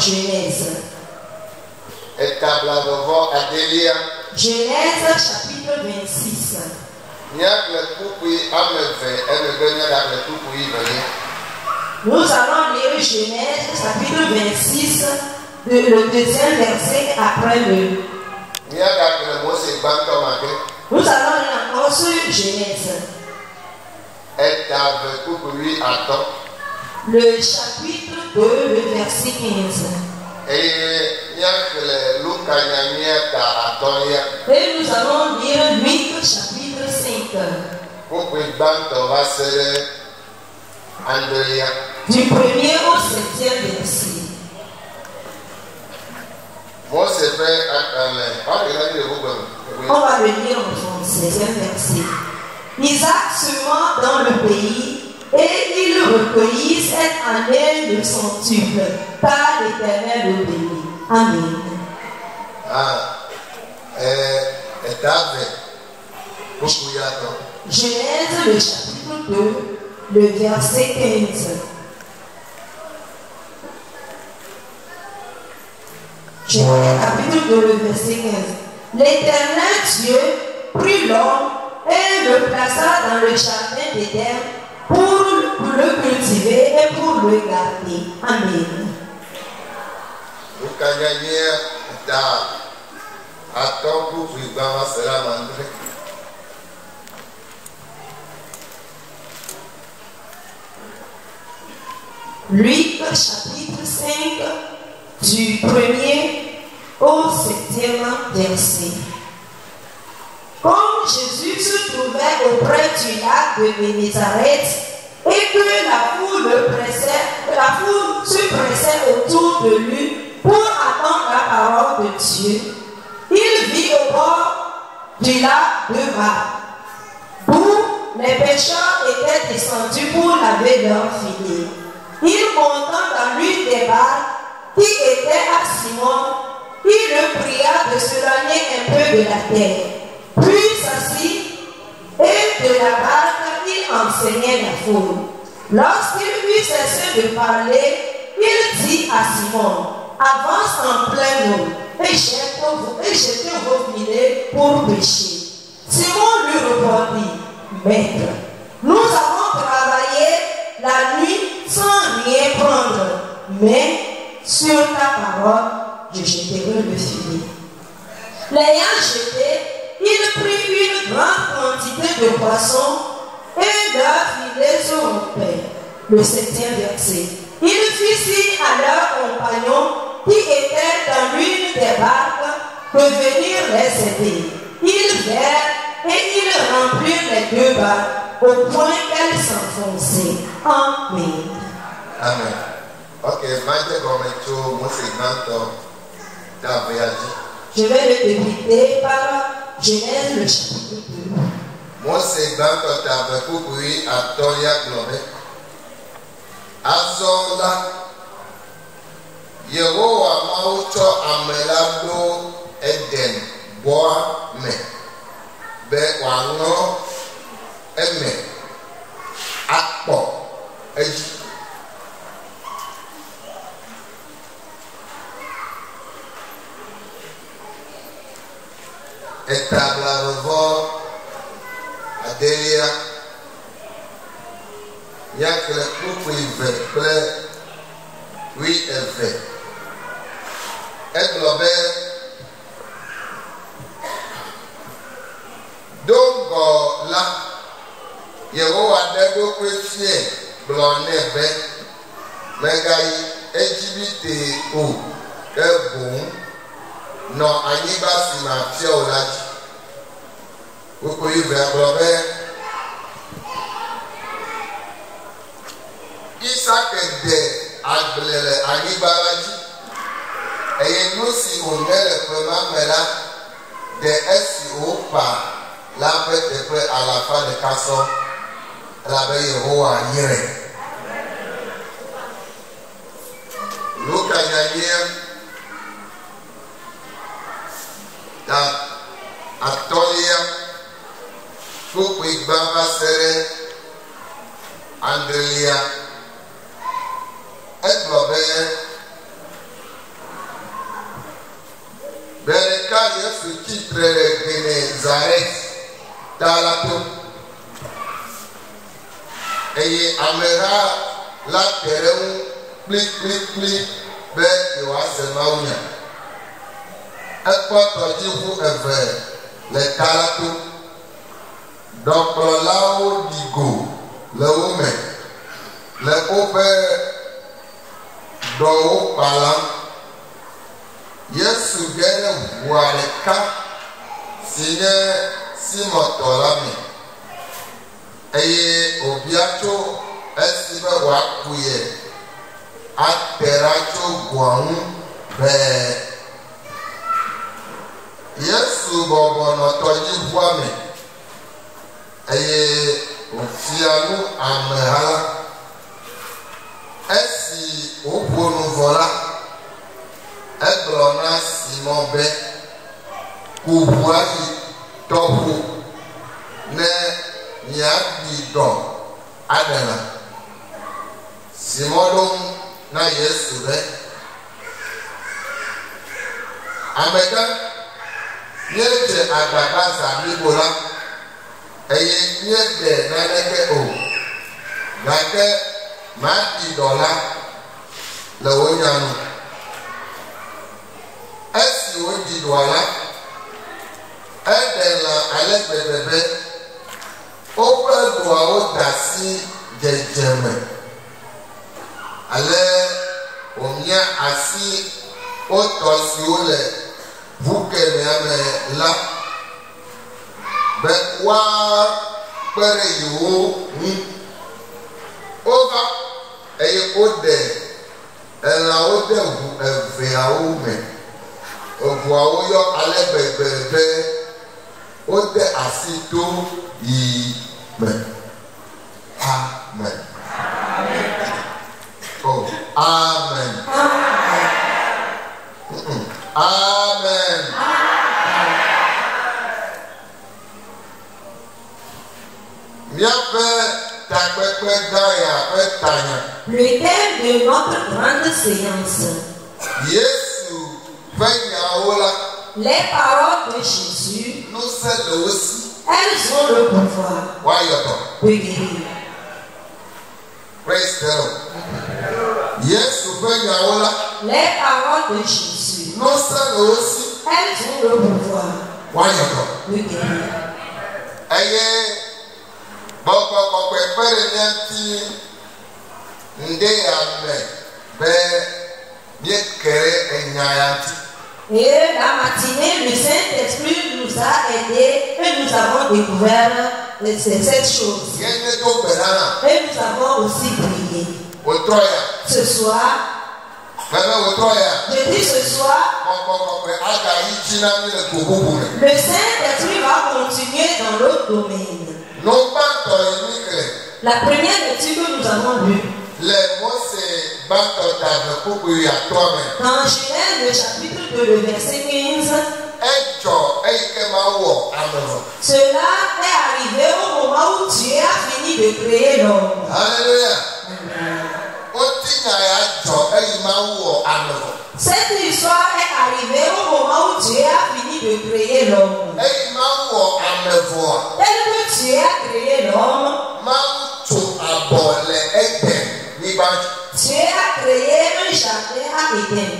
Genèse. Genèse chapitre 26. Nous allons lire Genèse chapitre 26, le deuxième verset après le. Nous allons lire encore sur Genèse. Le chapitre 2, le verset 15. Et nous allons lire Luc chapitre 5. Du 1er au 7e verset. On va le lire en français, 7e verset. Isaac sema dans le pays et il recueillit cette année le centuple, car l'Éternel le bénit. Amen. Genèse le chapitre 2, le verset 15. Genèse chapitre 2, le verset 15. L'Éternel Dieu prit l'homme et le plaça dans le jardin d'Éden pour le cultiver et pour le garder. Amen. Luc chapitre 5 du 1er au 7e verset. Comme Jésus se trouvait auprès du lac de Génézareth et que la foule se pressait autour de lui pour attendre la parole de Dieu, il vit au bord du lac deux barques, d'où les pêcheurs étaient descendus pour laver leurs filets. Il monta dans l'une des barques qui était à Simon, il le pria de s'éloigner un peu de la terre. Puis s'assit et de la barque il enseignait la foule. Lorsqu'il eut cessé de parler, il dit à Simon, avance en plein eau et jetez vos filets pour pêcher. Simon lui répondit, Maître, nous avons travaillé la nuit sans rien prendre, mais sur ta parole, je jetterai le filet. L'ayant jeté, il prit une grande quantité de poissons et leurs filets se rompaient. Le 7e verset. Il fit signe à leurs compagnons qui étaient dans l'une des barques de venir les aider. Ils vinrent et ils remplirent les deux barques au point qu'elles s'enfonçaient. Amen. Amen. Ok, je vais le débuter par Genèse le chapitre 2. Azonda Yehowa mauto amelado Eden boa me be wano eme akpo eji etablavo adelia yakle kuku ive kple wi eve eglobe dogo la Yehowa dego kwefie blonebe megai Ejibite o ebon no anyiba si ma fie olaji kuku ive eglobe Isaac de agblele anyibaraji eye nusi ongele prema mela de esi opa la pete pre alafa de kaso la be Yehowa yire Luka nyanye da atolia kuku igbamba sere Andrelia Eglobe Bereka Yesu titre Génézareth dans la tombe. Et Amera la terre pli ben Yoase Maounia. Et quoi tu dis vous avez les calatos. Donc là où digo le homme le obe do palam Yesu gere waleka sinye simotolami eye obiacho esibe wakuye ateracho guanu be Yesu bobono toji vuame eye ofianu amehala esi obonu vola eglona Simon be kubuayi tohu ne nyabi do adela Simon na Yesu be amega yeje agaba zabibola eye yede na leke o gake mati dola le wonyanu esi wodi dola edela alegbebebe ope doa o dasi jejeme ale omia asi o tosi o le buke me la be wa pere yo ova eye ode ela ode hu eve awo me ovu awo yo alegbebebe ode asito yi me amen oh amen amen Le thème de notre grande séance. Les paroles de Jésus, elles ont le pouvoir de guérir. Praise God. Les paroles de Jésus, elles ont le pouvoir de guérir. Bọ́kọ̀ pẹ̀pẹ́rẹ́ ní àti ndé àmẹ́ bẹ́ẹ̀ bí kẹrẹ ẹ̀yà àti. Et la matinée, le Saint-Esprit nous a aidés et nous avons découvert cette chose. Et nous avons aussi prié. Ce soir, je dis ce soir, le Saint-Esprit va continuer dans l'autre domaine. La première lecture que nous avons lue dans Genèse le chapitre 2, le verset 15, cela est arrivé au moment où Dieu a fini de créer l'homme. Alléluia. Cette histoire est arrivée au moment où Dieu a fini de créer l'homme. Tel que Dieu a créé l'homme, Dieu a créé un jardin à Éden.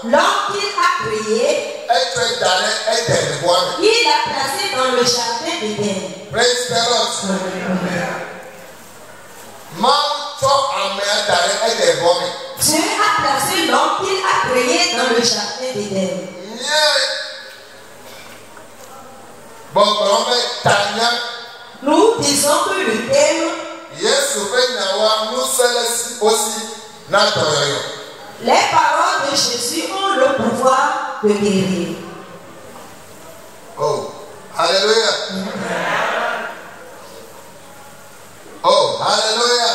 L'homme qu'il a créé, il l'a placé dans le jardin d'Éden. Dieu a placé l'homme qu'il a créé dans le jardin d'Éden. Nous disons que le thème, les paroles de Jésus ont le pouvoir de guérir. Oh, alléluia. Oh, alléluia.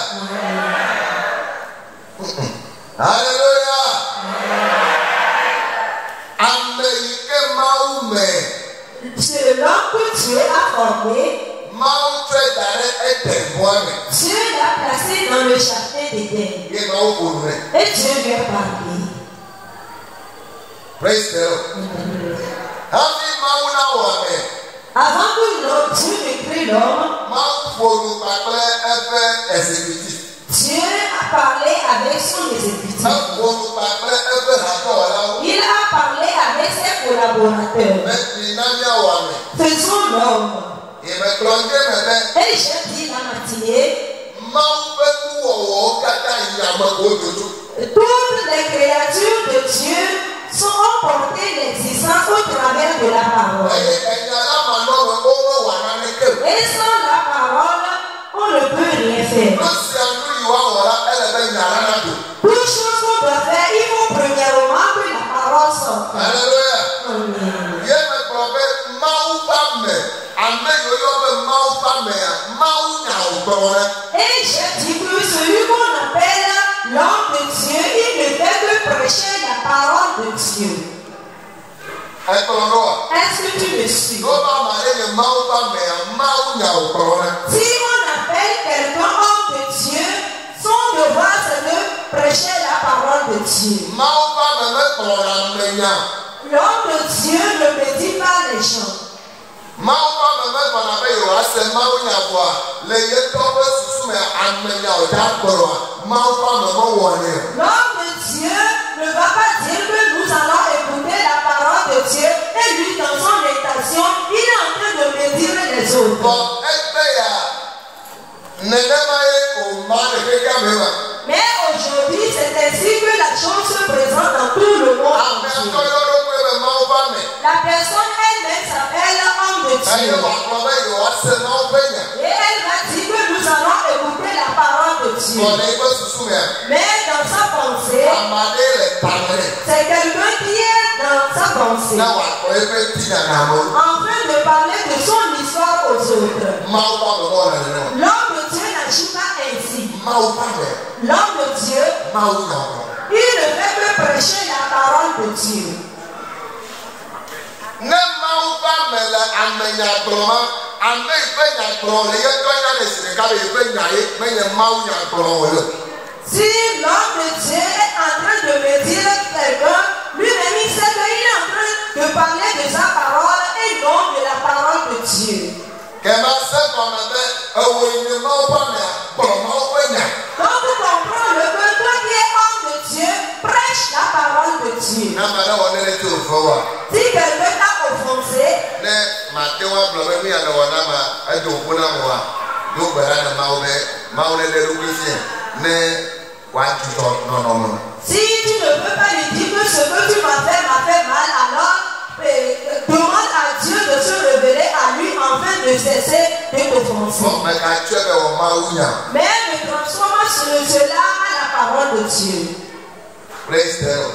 Alléluia. C'est l'homme que Dieu a formé. Dieu l'a placé dans le jardin d'Éden. Et Dieu lui a parlé. Praise the Lord. Happy Mauna Wame. Avant que Dieu ne crée l'homme, Dieu a parlé avec son exécutif. Il a parlé avec ses collaborateurs. Faisons l'homme. Et j'ai dit la matinée, toutes les créatures de Dieu ont porté l'existence au travers de la parole. Et sans la parole, on ne peut rien faire. Toute chose qu'on doit faire, il faut premièrement que la parole sorte. Alléluia. Et j'ai dit que celui qu'on appelle l'homme de Dieu, il ne fait que prêcher la parole de Dieu. Est-ce que tu me suis? Si on appelle quelqu'un homme de Dieu, son devoir c'est de prêcher la parole de Dieu. L'homme de Dieu ne médite pas les gens. L'homme de Dieu ne va pas dire que nous allons écouter la parole de Dieu et lui dans son intention, il est en train de médire les autres. Mais aujourd'hui, c'est ainsi que la chose se présente dans tout le monde. La personne elle-même s'appelle homme de Dieu. Et elle va dire que nous allons écouter la parole de Dieu. Mais dans sa pensée, c'est quelqu'un qui est dans sa pensée en train de parler de son histoire aux autres. L'homme de Dieu n'agit pas ainsi. L'homme de Dieu, il ne fait que prêcher la parole de Dieu. Si l'homme de Dieu est en train de me dire quelqu'un, lui-même il sait qu'il est en train de parler de sa parole et non de la parole de Dieu. Donc vous comprenez le que toi qui es homme de Dieu, prêche la parole de Dieu. Si quelqu'un t'a offensé, si tu ne peux pas lui dire que ce que tu m'as fait mal, alors demande à Dieu de se révéler à lui afin de cesser de t'offenser. Mais me transforme cela à la parole de Dieu. Praise the Lord.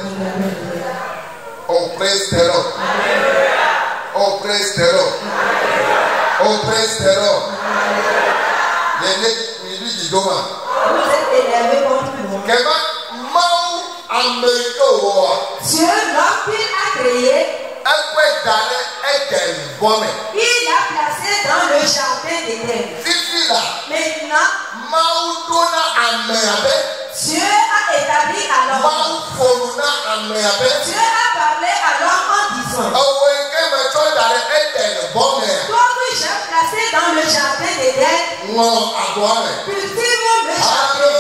Oh, praise the Lord. Oh, praise the Lord. Oh, praise the Lord. Vous êtes énervé contre moi. Dieu, l'homme qu'il a créé, il l'a placé dans le jardin d'Éden. Maintenant, Dieu a établi à l'homme. Dieu a parlé à l'homme en disant, toi que j'ai placé dans le jardin d'Éden, cultive le jardin.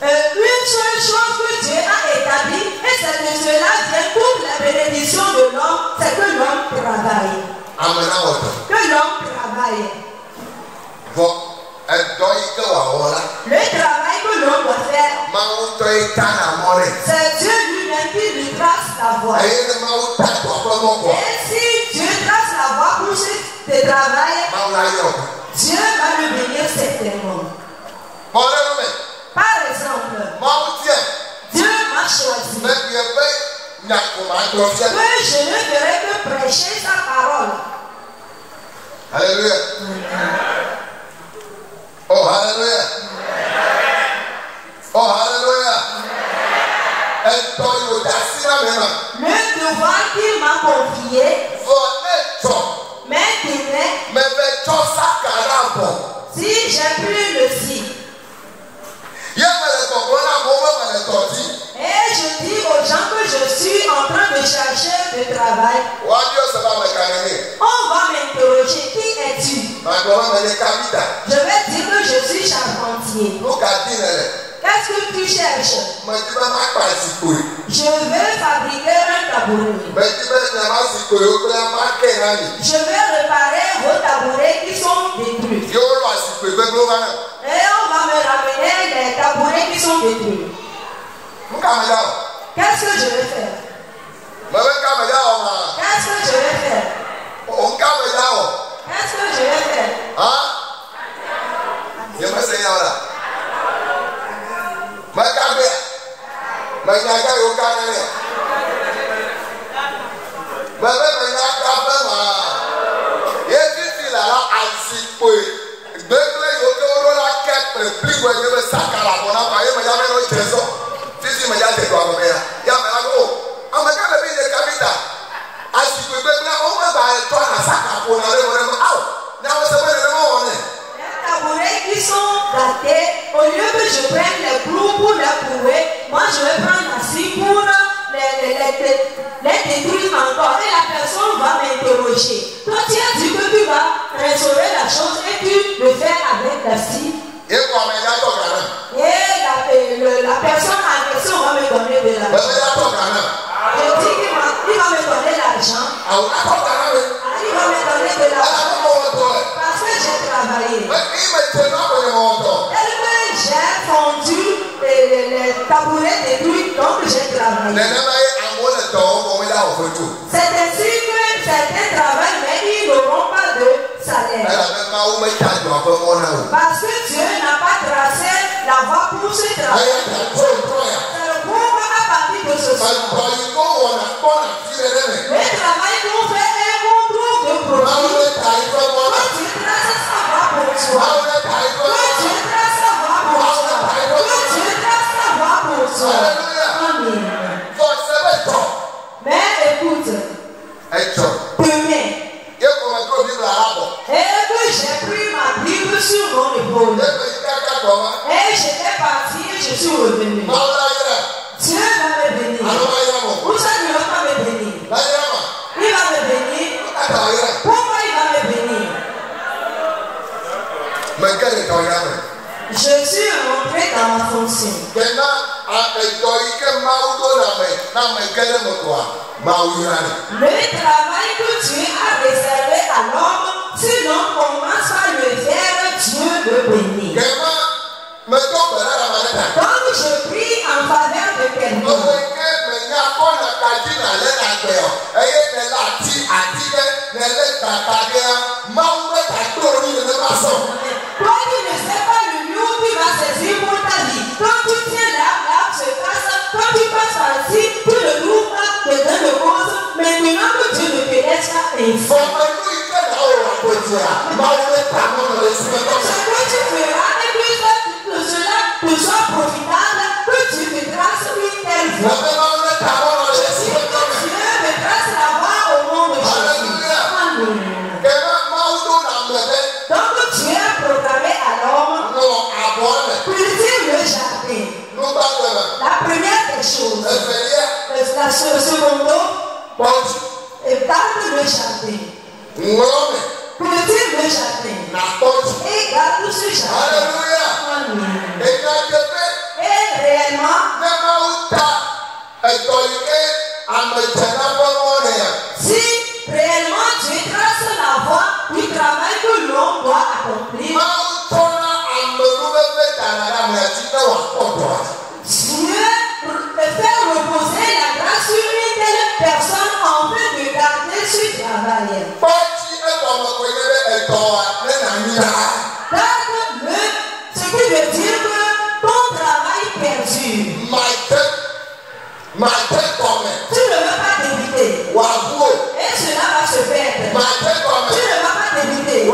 Une seule chose que Dieu a établie, et c'est de cela vient toute la bénédiction de l'homme, c'est que l'homme travaille. Que l'homme travaille. Le travail que l'homme doit faire, c'est Dieu lui-même qui lui trace la voie. Et si Dieu trace la voie pour ce travail, Dieu va le bénir certainement. Par exemple, Dieu m'a choisi que je ne ferai que prêcher sa parole. Alléluia. Oh, alléluia. Oh, alléluia. Le devoir qu'il m'a confié, Si j'ai pris le si, et je dis aux gens que je suis en train de chercher du travail, on va m'interroger, qui es-tu? Je vais dire que je suis charpentier. Qu'est-ce que tu cherches? Je veux fabriquer un tabouret. Je veux réparer vos tabourets qui sont détruits. Et on va me ramener les tabourets qui sont détruits. Qu'est-ce que je vais faire? Qu'est-ce que je vais faire? Qu'est-ce que je vais faire? Qui sont gâtés, au lieu que je prenne les clous pour les couper, moi je vais prendre la scie pour les détruire encore. Et la personne va m'interroger. Toi tu as dit que tu vas restaurer la chose et tu le fais avec la scie. Et la personne en question va me donner de l'argent. Je dis qu'il va me donner l'argent. Il va me donner de l'argent. Parce que j'ai travaillé. J'ai fondu les tabourets détruits, donc j'ai travaillé. C'est ainsi que certains travaillent, mais ils n'auront pas de salaire. Parce que Dieu n'a pas tracé la voie pour ce travail. C'est le pauvre à partir de ce soir. Le travail qu'on fait est qu'on trouve de profit. Dieu trace sa voie pour toi. Dieu trace sa voie pour toi. Amen. Mais écoute, demain, et que j'ai pris ma Bible sur mon épaule, et j'étais parti et je suis revenu. Dieu va me bénir. Où ça ne va pas me bénir? Il va me bénir. Pourquoi il va me bénir? Je suis rentré dans ma fonction. Le travail que Dieu a réservé à l'homme, si l'on commence à le faire, Dieu le bénit. Donc je prie en faveur de quelqu'un. Toi qui ne sais pas le lieu qui va saisir pour ta vie. Quand tu tiens l'arbre se passe. Quand tu passes par ici, tu ne trouves pas de gain de cause. Maintenant que Dieu ne te laisse pas ainsi. Ce que tu feras et que cela te soit profitable, que tu te traces une telle voie. Si que Dieu me trace la voie au nom de Jésus. Amen. Donc Dieu a programmé à l'homme cultive le jardin. La première des choses. La seconde, garde le jardin. Cultive le jardin. Et garde ce jardin. Amen. Et réellement, si réellement tu traces la voie du travail que l'on doit accomplir, Dieu peut faire reposer la grâce sur une telle personne en vue de garder ce travail. Ce qui veut dire que ton travail perdure. Tu ne veux pas t'éviter. Et cela va se perdre. Tu ne vas pas t'éviter. Et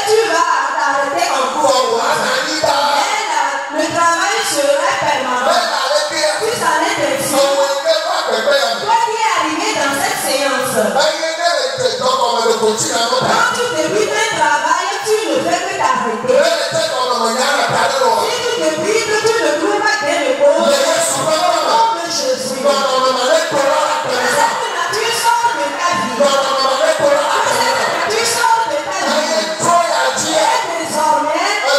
tu vas t'arrêter en cours. Et le travail serait permanent. Tu s'en es ainsi. Toi qui es arrivé dans cette séance, quand tu débutes un travail, tu ne fais depuis que tu ne trouves pas gain de cause, au nom de Jésus, que cette nature sorte de ta vie, que cette nature sorte de ta vie, et désormais, le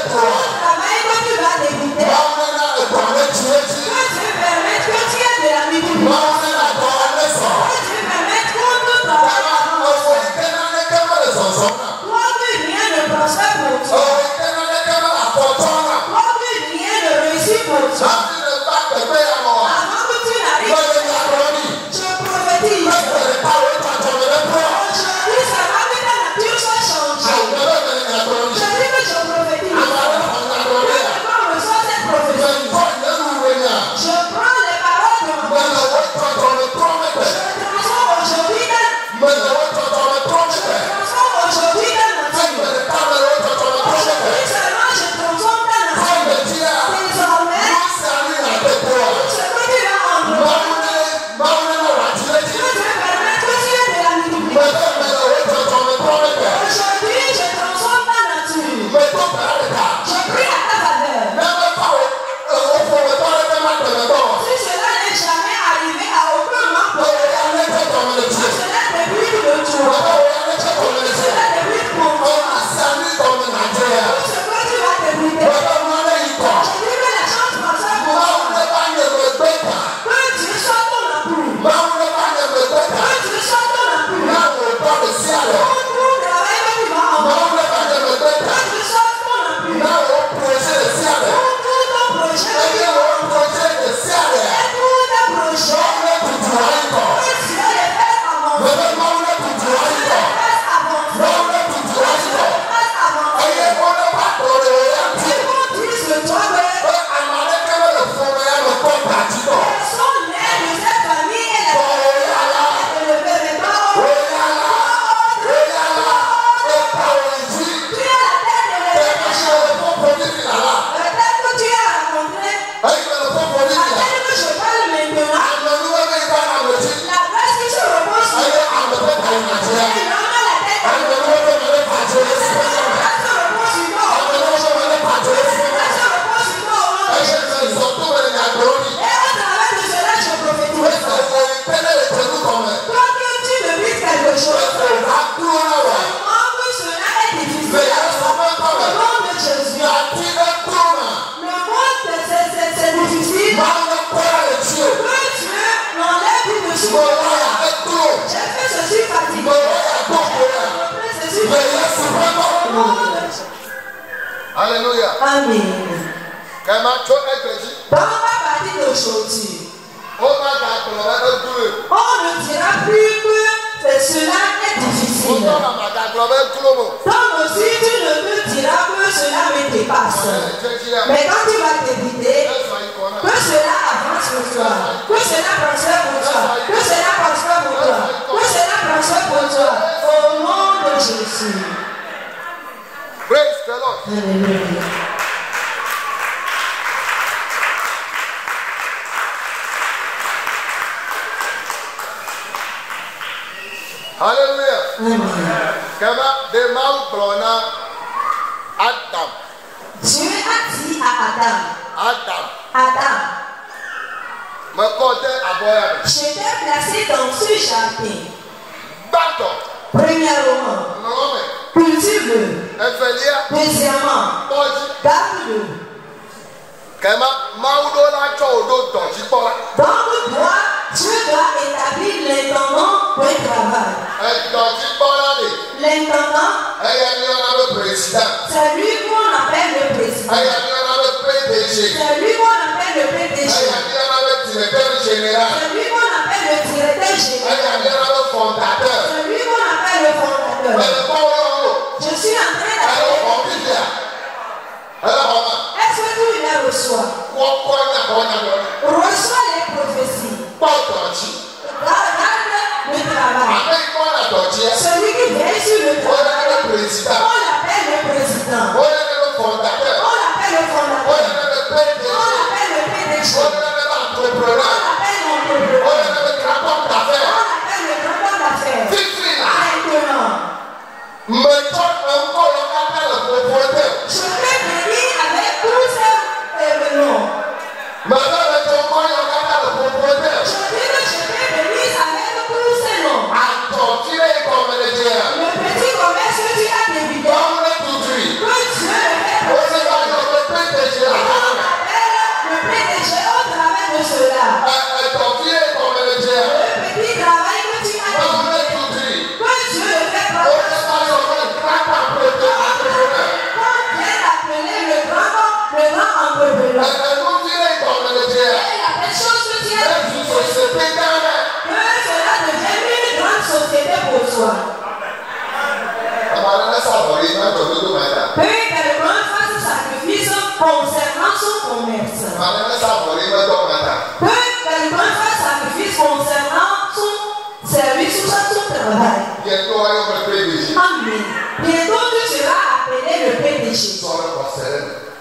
travail que tu vas débuter, que Dieu permette que tu aies de la multiplication, que Dieu permette que tout travail avance, toi que rien ne prospère pour toi, toi que rien ne réussit pour toi, avant que tu n'arrives, je prophétise, aujourd'hui ça va que ta nature soit changée, je dis que je prophétise, que quand on reçoit cette prophétie, je prends les paroles de mon Dieu, je transforme aujourd'hui dans aujourd'hui seulement je transforme ta nature. Désormais, ce que tu vas entreprendre, que Dieu permette que tu aies de la multiplication. Aujourd'hui, je transforme ta nature. Je prie à ta faveur. Si cela n'est jamais arrivé à aucun membre, si cela débute de toi, si cela débute pour toi, tout ce que tu vas débuter, je dis que la chance transfère pour toi. Que Dieu soit ton appui. Que Dieu soit ton appui. Tout travail que tu vas envoyer, que Dieu soit ton appui. Tout ton projet que tu vas envoyer, et tout tes projets, que Dieu les fasse avancer. Alléluia. Amen. Quand ma chose est créée, Dans ma partie d'aujourd'hui, on va t'accrocher. on ne dira plus que cela est difficile. Tant aussi, tu ne me diras que cela me dépasse. Mais quand tu vas débuter, que cela avance pour toi, que cela prospère pour toi, que cela prospère pour toi, que cela prospère pour toi, au nom de Jésus. Praise the Lord. Alléluia. Alléluia. Amen. Comment des mains prennent Adam. Dieu a dit à Adam, Adam. Me côté à boire. je t'ai placé dans ce jardin. Bâton. Premièrement, Non cultive-le. mais. Deuxièmement, garde-le. Comment Maudo la chodo doti pola. Donc toi, tu dois établir l'intendant d'un travail. Doti pola de. L'intendant, c'est lui qu'on appelle le président. C'est lui qu'on appelle le PDG. C'est lui qu'on appelle le directeur général. C'est lui qu'on appelle le fondateur. Je suis en train d'appeler. Est-ce que tu les reçois? Reçois les prophéties. Regarde le travail. Celui qui veille sur le travail, on l'appelle le président. On l'appelle le fondateur. On l'appelle le PDG. On l'appelle l'entrepreneur. On l'appelle le grand homme d'affaires. Maintenant, je vais bénir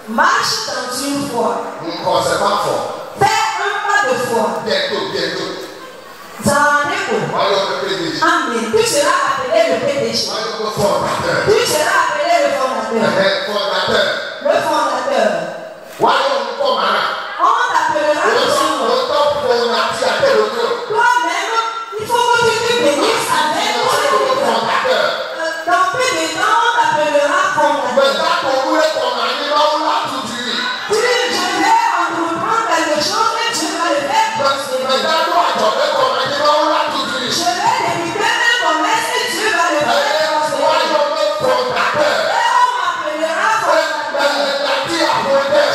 Marche dans une foi. C'est pas fort. Fais un pas de foi. Bientôt. Amen. Tu seras appelé le PDG. Tu seras appelé le fondateur. Le fondateur. On t'appellera le Seigneur. Toi-même, il faut que tu te bénisses avec ton fondateur. Dans peu de temps, on t'appellera fondateur. Je vais entreprendre quelque chose et Dieu va le faire prospérer. Je vais débuter un commerce et Dieu va le faire prospérer. Et on m'appellera fondateur.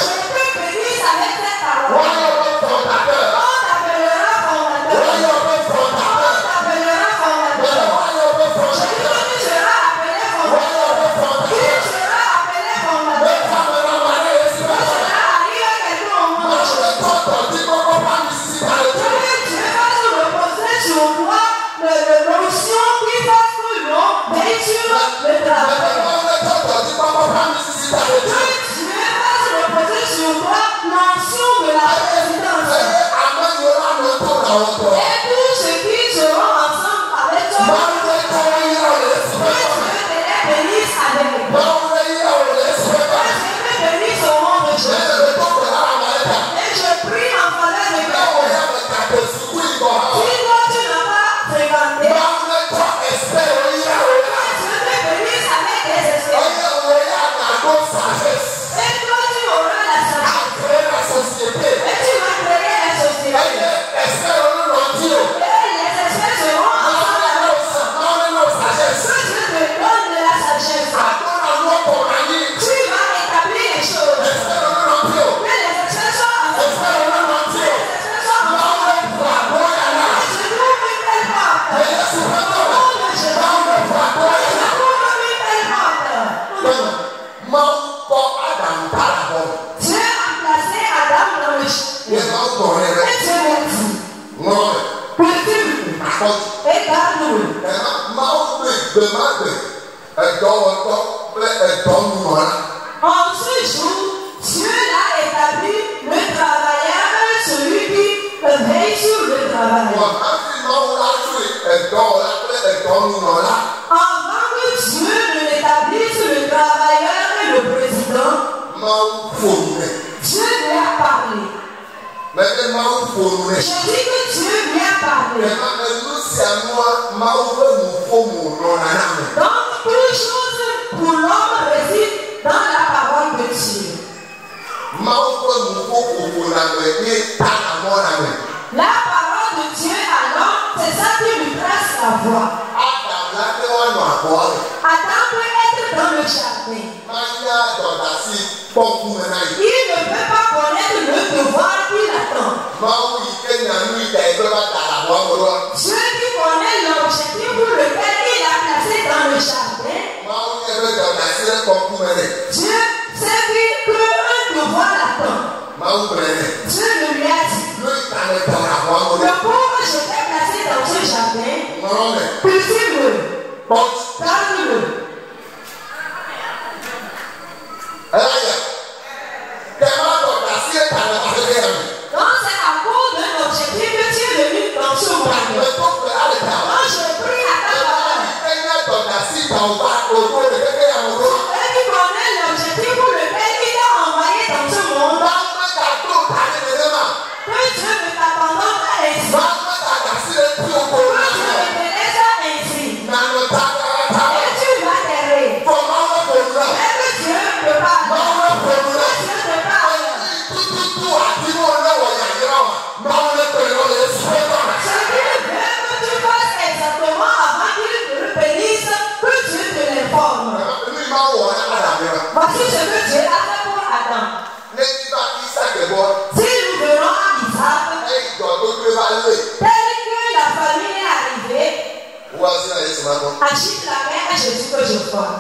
Je te bénisse avec cette parole. On t'appellera fondateur. On t'appellera fondateur. Je dis que tu seras appelé fondateur. Tu seras appelé fondateur. Tu seras arrivé quelque moment. Dieu va se reposer sur toi le notion qui fasse que l'on veille sur le travail. Dieu va se reposer sur toi l'onction de la présidence. Et tous ceux qui seront ensemble avec toi, que Dieu te les bénisse avec. Que Dieu te bénisse au nom de Jésus. Et je prie en faveur de quelqu'un. Si toi tu n'as pas fréquenté, que Dieu te bénisse avec des espèces. Et toi tu auras la sagesse. Et tu vas créer la société. Et les espèces seront ensemble avec toi. Que Dieu te donne de la sagesse. Tu vas établir les choses. Que les espèces soient ensemble. Que les espèces soient ensemble. Et je trouve une belle porte. Au nom de Jésus. Je trouve une belle porte. Dieu a placé Adam dans le chien. Et Dieu lui a dit, cultive-le et garde-le. En ce jour, Dieu l'a établi le travailleur, celui qui veille sur le travail. Avant que Dieu ne l'établisse le travailleur et le président, Dieu lui a parlé. Je dis que Dieu lui a parlé. Donc, toute chose pour l'homme réside dans la parole de Dieu. La parole de Dieu à l'homme, c'est ça qui lui trace la voie. Adam peut être dans le jardin. Il ne peut pas connaître le devoir qu'il attend. Dieu qui connaît l'objectif pour lequel il a placé dans le jardin. Dieu sait qu'un devoir l'attend. Dieu le lui a dit. Le pauvre, je t'ai placé dans ce jardin. Cultive-le. Garde-le. Donc c'est à cause d'un objectif que tu es venu dans ce monde. Quand je prie à ta parole, et tu connais l'objectif pour lequel il t'a envoyé dans ce monde, que Dieu ne t'abandonne pas ainsi. Que Dieu ne te laisse pas ainsi. Et tu vas t'errer. Et que Dieu te parle. Que Dieu te parle. Ce qu'il veut que tu fasses exactement avant qu'il te le bénisse, que Dieu te l'informe. Voici ce que Dieu a fait pour Adam. Si nous venons à Isaac, tel que la famille est arrivée, agite la main à Jésus que je crois.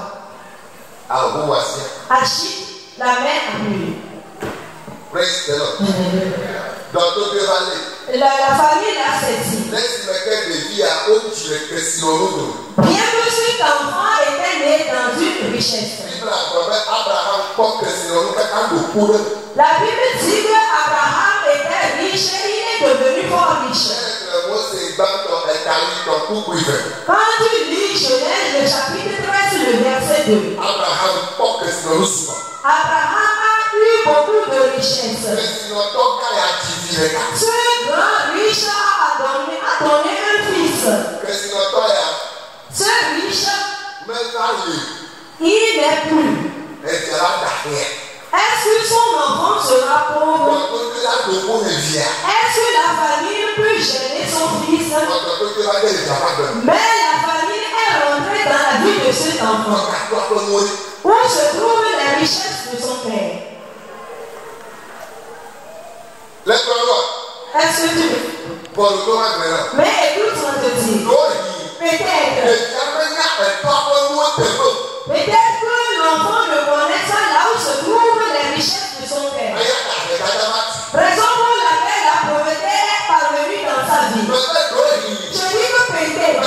Agite la main à lui. Praise the Lord. La famille l'a saisi. Bien que cet enfant était né dans une richesse, La Bible dit qu'Abraham était riche et il est devenu fort riche. Quand tu lis Genèse, le chapitre 13, le verset 2. Abraham a eu beaucoup de richesses. Ce grand riche a donné un fils. Ce riche, il n'est plus. Est-ce que son enfant sera pauvre? Est-ce que la famille peut gêner son fils? Mais la famille est rentrée dans la vie de cet enfant. Où se trouvent les richesses de son père? Est-ce que tu veux? Mais écoute, on te dit. Peut-être que l'enfant ne connaît pas là où se trouvent les richesses de son père. Raison pour laquelle la pauvreté est parvenue dans sa vie. Je dis que peut-être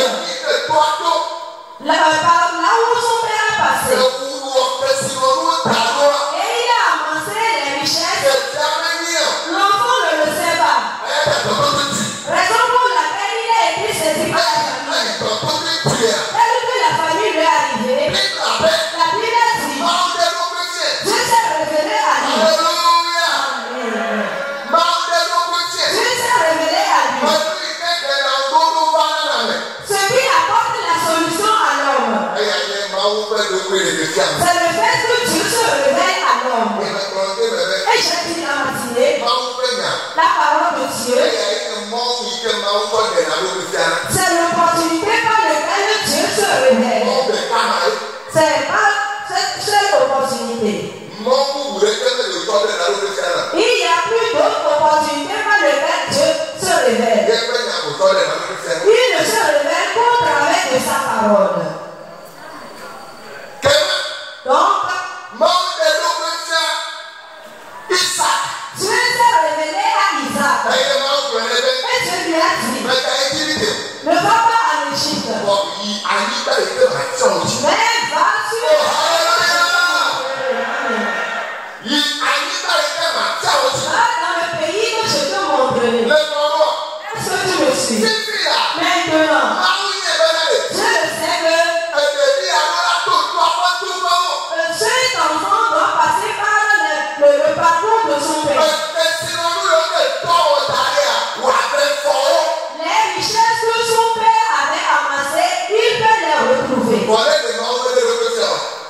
là où son père a passé, et il a amassé les richesses, l'enfant ne le sait pas. Raison pour laquelle il a été saisi par la famille. Dès que la famille lui est arrivée, la Bible a dit, Dieu s'est révélé à lui. Dieu s'est révélé à lui. Ce qui apporte la solution à l'homme, c'est le fait que Dieu se révèle à l'homme. Et j'ai dit la matinée, la parole de Dieu, c'est l'opportunité par laquelle Dieu se révèle. C'est pas cette seule opportunité. Il y a plus d'autres opportunités par lesquelles Dieu se révèle. Il ne se révèle qu'au travers de sa parole. Donc, Dieu s'est révélé à Isaac. Et Dieu lui a dit, ne va pas en Égypte, mais va sur va dans le pays que je te montrerai. Est-ce que tu me suis? Maintenant, je sais que cet enfant doit passer par le parcours de son père. Les richesses que son père avait amassées, il peut les retrouver.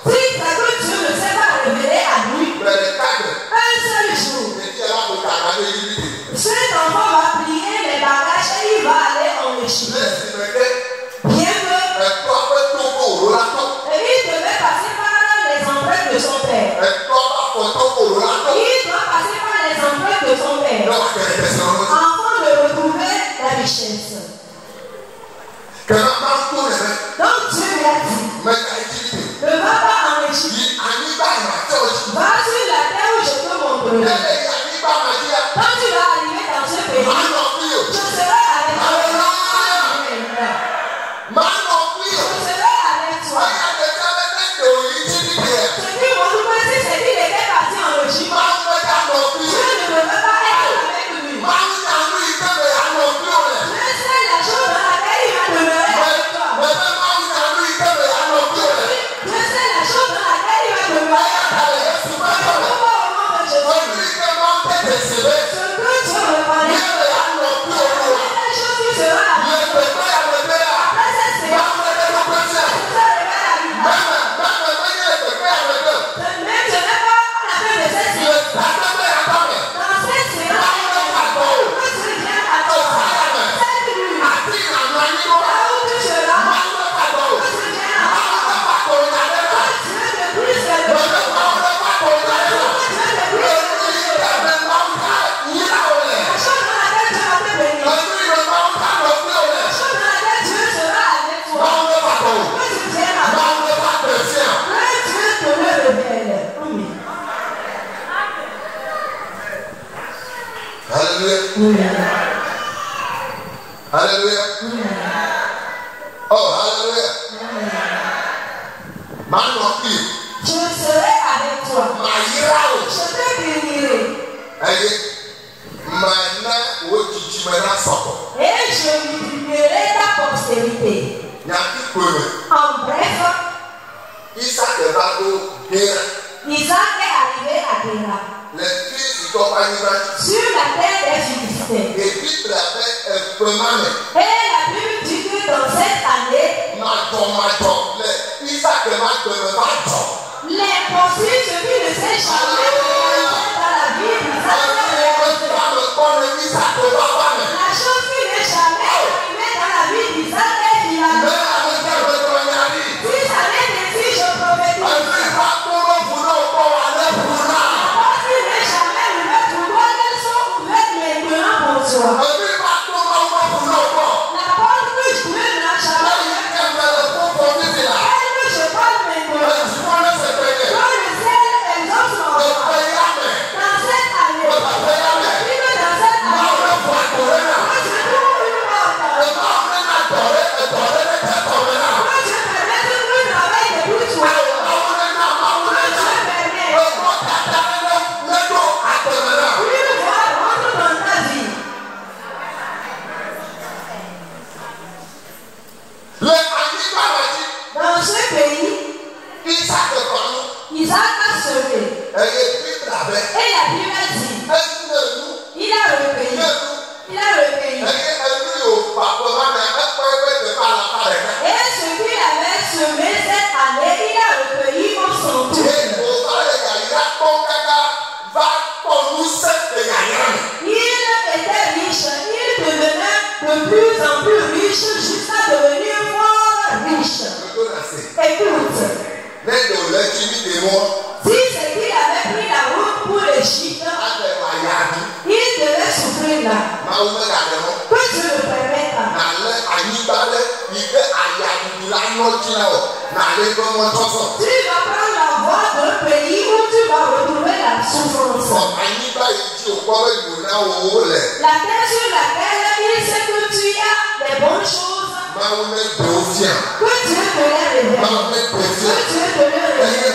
Si c'est que Dieu ne s'est pas révélé à lui, un seul jour, cet enfant va plier les bagages et il va aller en Égypte. Bien que il devait passer par les empreintes de son père. Il doit passer par les empreintes de son père afin de retrouver la richesse. Donc Dieu lui a dit, ne va pas en Égypte, va sur la terre où je te montrerai. Quand tu vas arriver dans ce pays, je serai avec toi. Je serai avec toi. Ce qui m'a trouvé, c'est qu'il était parti en Égypte. Dieu ne veut pas être avec lui. Je sais la chose dans laquelle il va demeurer avec toi. Je sais la chose dans laquelle il va demeurer avec toi. Au nom de Jésus. Ce que Dieu reconnaît, c'est la chose qui sera avec toi. Après cette séance, je te révèle à lui. Même je n'ai pas la fin de cette séance. Dans cette séance, que tu viennes à toi. Cette nuit, là où tu seras, que tu viennes à toi. Que Dieu te puisse le donner. Que Dieu te puisse le donner. La chose dans laquelle Dieu va te bénir. La chose dans laquelle Dieu sera avec toi. Que tu viennes à toi. Que Dieu te le révèle. Amen. Alléluia. Oh, alléluia. Je serai avec toi. En bref, Isaac va au Guéra. Isaac est arrivé à Guéra. Les fils du compagnon Sur la terre des Philistins. et puis la paix est vraiment. Et la Bible dit que dans cette année, Isaac l'impossible, ce qui ne s'est jamais réalisé dans la vie d'Isaac, la chose qui n'est jamais arrivée dans la vie d'Isaac est finalement. Si ça n'est ainsi, je prophétise. La porte qui n'est jamais ouverte pour toi, qu'elles sont ouvertes maintenant pour toi. La porte que Dieu n'a jamais ouverte, elle que je parle maintenant. Quand le ciel exauce mon roi, dans cette année, dis que dans cette année, quand je trouve une porte, quand je permets que tu travailles depuis toi, quand je permets une voix rentre dans ta vie. Dans ce pays, Isaac a semé. Et la Bible a dit, il a recueilli. Il a recueilli. Et ce qu'il avait semé cette année, il a recueilli au son tour. Il était riche, il devenait de plus en plus riche jusqu'à devenir fort riche. Écoute, si c'est qu'il avait pris la route pour l'Égypte, il devait souffrir là. Que Dieu le permette. Tu vas prendre la voie d'un pays où tu vas retrouver la souffrance. La terre sur laquelle il sait que tu as des bonnes choses. Que Dieu te les révèle. Que Dieu te les révèle.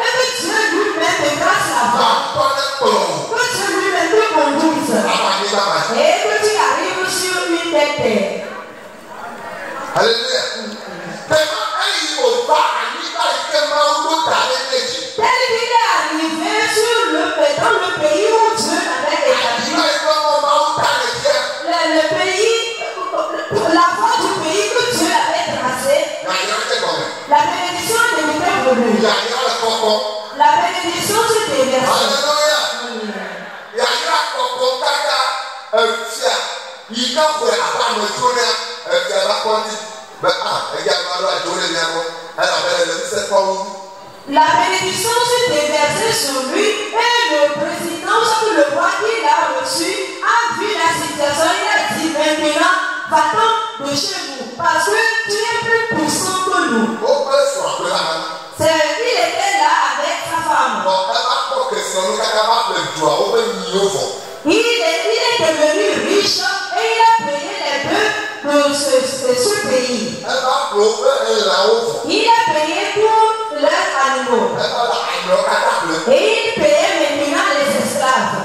Et que Dieu lui-même te grâce la voie. Que Dieu lui-même te conduise. Et que tu arrives sur une terre. Alléluia. Tel qu'il est arrivé dans le pays où Dieu l'avait établi. Le pays, la voie du pays que Dieu avait tracé. La bénédiction débutait pour lui. La bénédiction se déversait. La bénédiction se déversait sur lui et le président, le roi qui l'a reçu, a vu la situation. Il a dit maintenant, va-t'en de chez nous parce que tu es plus puissant que nous. Il était là avec sa femme. Il est devenu riche et il a payé les bœufs de ce pays. Il a payé tous leurs animaux. Et il payait maintenant les esclaves.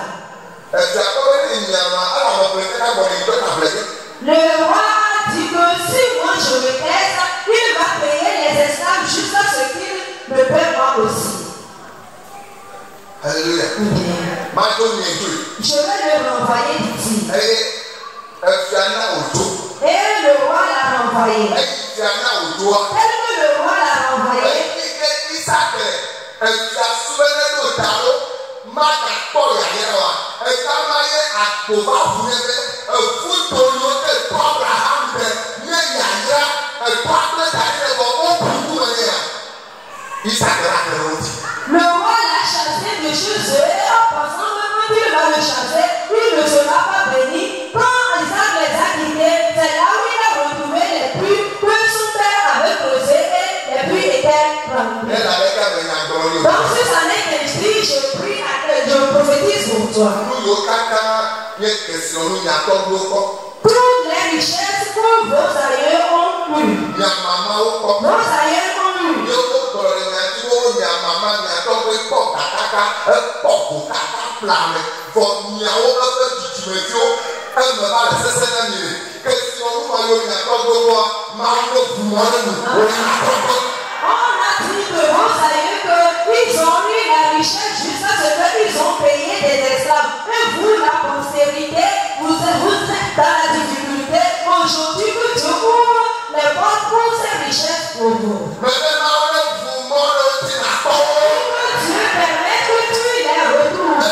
Le roi a dit que si moi je me taise, il va payer les esclaves jusqu'à ce qu'il me paie moi aussi. Alléluia. Je vais le renvoyer d'ici. Et le roi l'a renvoyé. Tel que le roi l'a renvoyé, le roi l'a chassé de chez eux et en passant, quand il va le chasser, il ne sera pas béni. Quand Isaac les a quittés, c'est là où il a retrouvé les puits que son père avait creusés et les puits étaient remplis. Donc si ça n'est qu'ainscrit, je prophétise pour toi. Toutes les richesses que vos aïeux ont eues. Vos aïeux ont eu. dit que vous savez qu'ils ont eu la richesse jusqu'à ce qu'ils ont payé des esclaves. Et vous, la postérité, vous êtes dans la difficulté. Aujourd'hui, que Dieu ouvre les portes pour ces richesses pour vous. Dieu permet que tu les retrouves.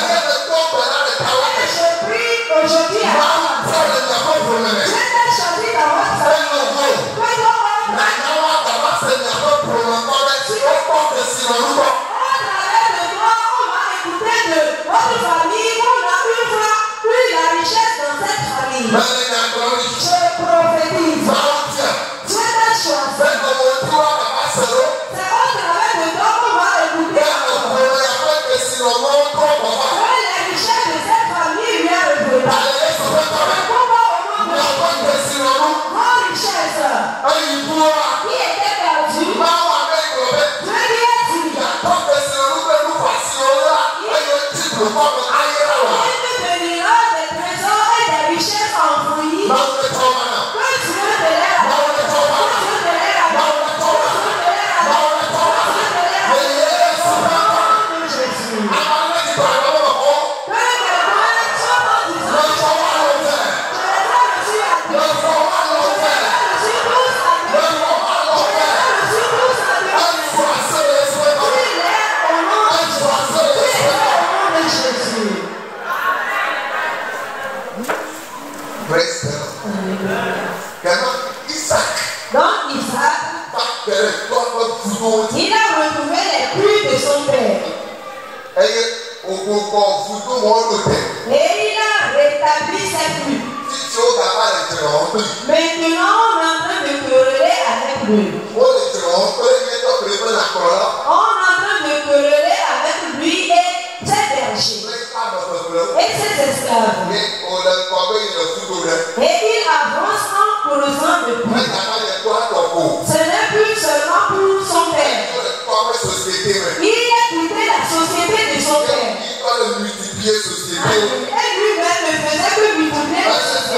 Et je prie aujourd'hui à Dieu t'a choisi dans votre famille. Au travers de toi, on va écouter de votre famille. On a une fois eu la richesse dans cette famille. Je prophétise. Dieu t'a choisi. C'est au travers de toi qu'on va écouter. Que la richesse de cette famille lui a revenue. Pourquoi au nom de Jésus, mon richesse qui était perdue, Dieu lui a dit, il te bénira des trésors et des richesses enfouies. Que Dieu te les apporte. Que Dieu te les apporte. Que Dieu te les apporte. Que Dieu te les apporte. Au nom de Jésus. Que quelqu'un soit en disant, je les ai reçus à Dieu. Je les ai reçus tous à Dieu. Je les ai reçus tous à Dieu. Tu l'es au nom de Jésus. Praise the Lord. Donc Isaac, il a retrouvé les puits de son père. Et il a rétabli ses puits. Maintenant, on est en train de quereller avec lui. On est en train de quereller avec lui et ses bergers. Et ses esclaves. Et il avance en creusant de puits. Ce n'est plus seulement pour son père. Il a quitté la société de son père. Et lui-même ne faisait que multiplier la société.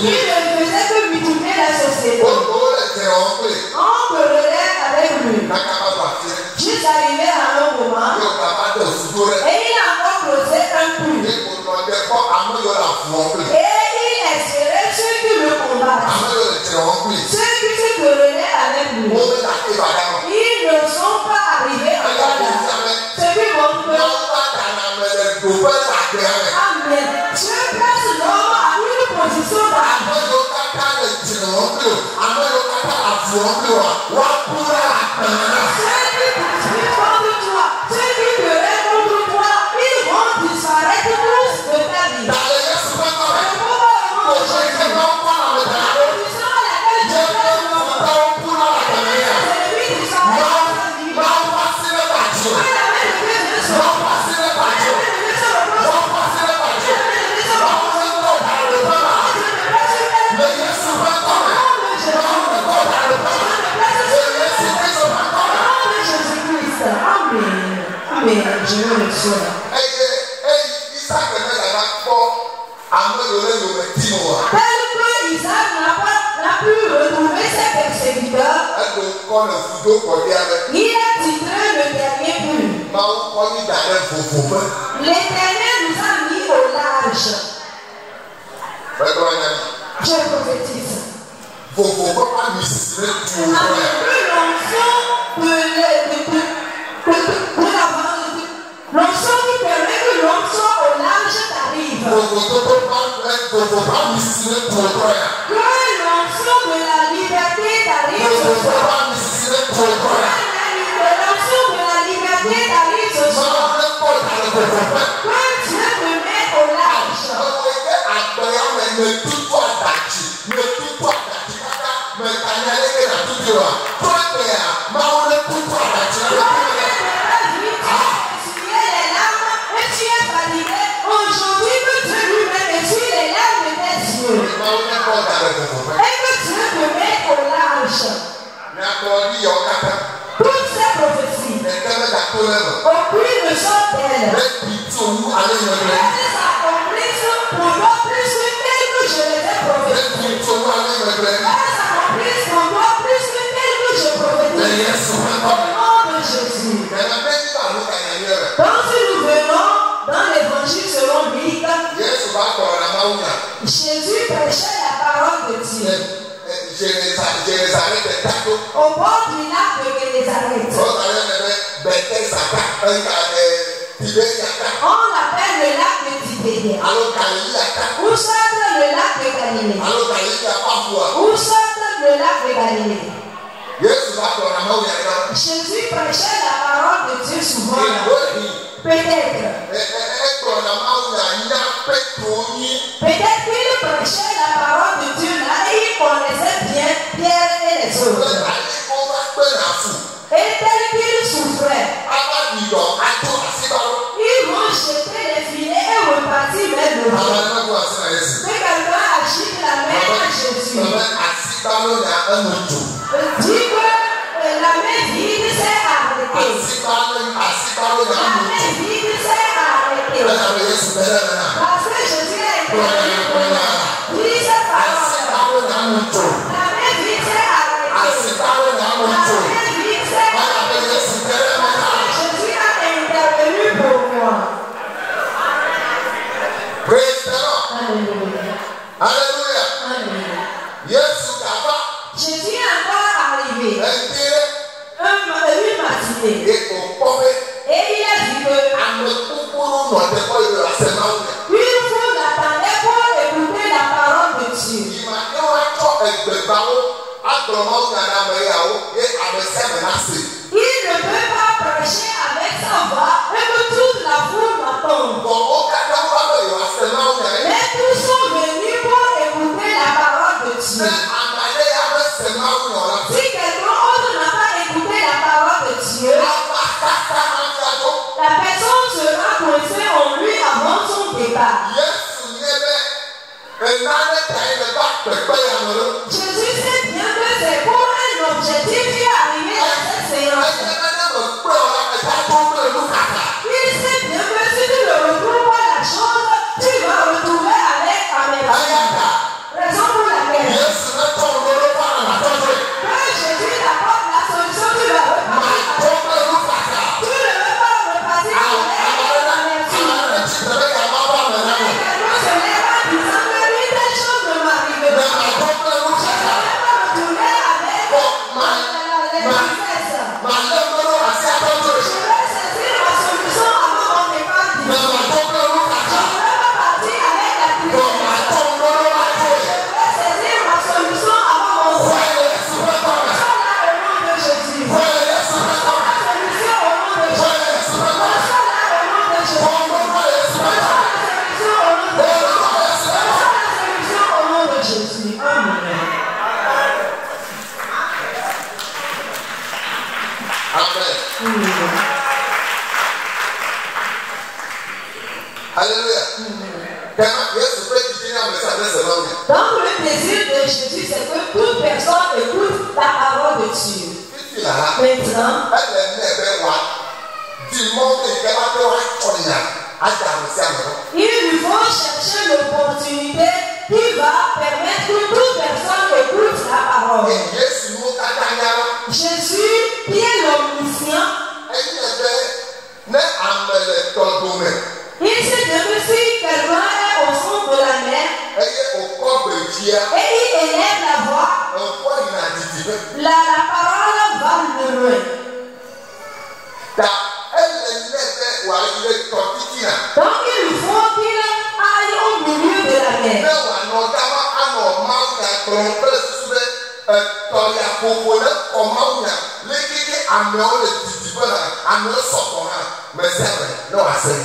Il ne faisait que multiplier la société. On querellait avec lui. Juste arrivé à un moment. Et il a encore creusé un puits. Et il espérait ceux qui le combattent. Ceux qui se querellaient avec lui. Ils ne sont pas arrivés encore là. Ce qui montre que Amen. Dieu place l'homme à une position ceux qui poursuivent contre toi, ceux qui querellent contre toi, ils vont disparaître tous de ta vie. C'est pourquoi au nom de Jésus, la position à laquelle Dieu place l'homme, c'est lui qui disparaît dans ta vie. Quand la main de Dieu vient sur toi, Amen. Je veux le soir. Tel que Isaac n'a plus retrouvé ses persécuteurs, il a titré le dernier puits. L'Éternel nous a mis au large. Je prophétise. L'onction qui permet que l'homme soit au large t'arrive. Que l'onction de la liberté t'arrive ce soir. L'onction de la liberté t'arrive ce soir. Que Dieu te met au large. Aujourd'hui que Dieu lui-même essuie les larmes de tes yeux. Et que Dieu te met au large. Toutes ces prophéties, aucune ne sont d'elles. Elles s'accomplissent pour d'autres recevoir lui me plaît. Ça m'accomplisse en toi plus que tel que je prophétise. Au nom de Jésus. Donc si nous venons dans l'évangile selon Luc, Jésus prêchait la parole de Dieu. Au bord du lac de Génézareth. On l'appelle le lac de Tibériade. Où sorte le lac de Galilée? Où sorte le lac de Galilée? Jésus prêchait la parole de Dieu souvent. Peut-être. Peut-être qu'il prêchait la parole de Dieu là et il connaissait bien Pierre et les autres. Et tel qu'il souffrait, ils vont jeter les filets et repartir vers le vent. Que quelqu'un agite la main à Jésus. Dit que la main vide s'est arrêtée. La main vide s'est arrêtée. Parce que Jésus a été dit cette parole. La main vide s'est arrêtée. La main vide s'est arrêtée. Jésus a intervenu pour moi. Praise the Lord. Alléluia. Alléluia. Alléluia. Jésus Jésus est encore arrivé. Une matinée. Et il a dit que une foule l'attendait pour écouter la parole de Dieu. Il ne peut pas prêcher avec sa voix et que toute la foule m'attende. Mais tous sont venus pour écouter la parole de Dieu. Si quelqu'un autre n'a pas écouté la parole de Dieu, la personne sera coincée en lui avant son départ. Jésus sait bien que c'est pour un objectif qui est arrivé à cette séance. Il sait bien que si tu ne retrouves pas la chose, tu vas retrouver avec Amen. Raison pour laquelle quand Jésus t'apporte la solution, tu vas repartir. Tu ne veux pas repartir avec Amen. Quelqu'un se lève en disant que lui, telle chose ne m'arrive pas. Je ne vais pas retourner avec les tristesses. Je vais saisir ma solution avant mon départ. Je ne vais pas partir avec la tristesse. Je vais saisir ma solution avant mon départ. Sois là au nom de Jésus. Sois la solution au nom de Jésus. Sois là au nom de Jésus. Sois la solution au nom de Jésus. Sois la solution au nom de Jésus. Amen. Alléluia. Donc le plaisir de Jésus, c'est que toute personne écoute la parole de Dieu. Maintenant, il lui faut chercher l'opportunité qui va permettre que toute personne écoute la parole. Jésus, qui est l'omniscient, il sait bien que si quelqu'un est au fond de la mer et il élève la voix, la parole va le loin. Donc il lui faut qu'il aille au milieu de la mer.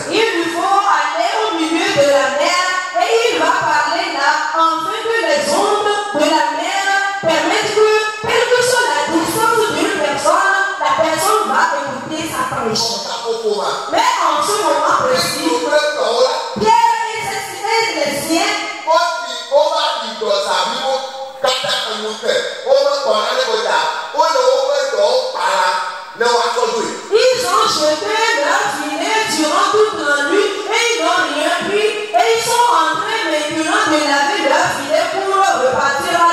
Il lui faut aller au milieu de la mer et il va parler là afin que les ondes de la mer permettent que, quelle que soit la distance d'une personne, la personne va écouter sa prêche. Mais en ce moment précis, Pierre et les siens ils ont jeté leur filet durant toute la nuit et ils n'ont rien pris et ils sont en train maintenant de laver leur filet pour repartir à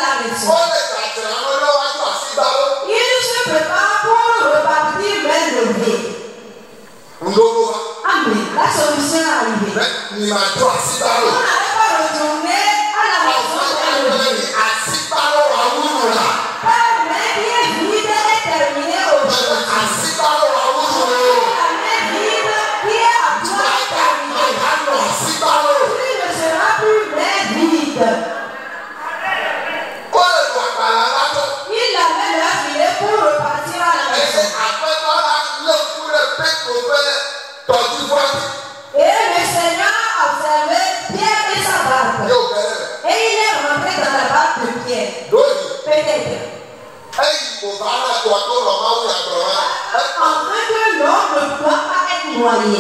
Amen. La solution est arrivée. On n'avait pas retourné à la maison. La main qui est vide est terminée aujourd'hui. La main vide qui est à toi est terminée. Il ne sera plus main vide. Il avait leur filet pour repartir à la maison. Et le Seigneur observait Pierre et sa barque. Et il est rentré dans la barque de Pierre. Peut-être. Afin que l'homme ne doit pas être noyé.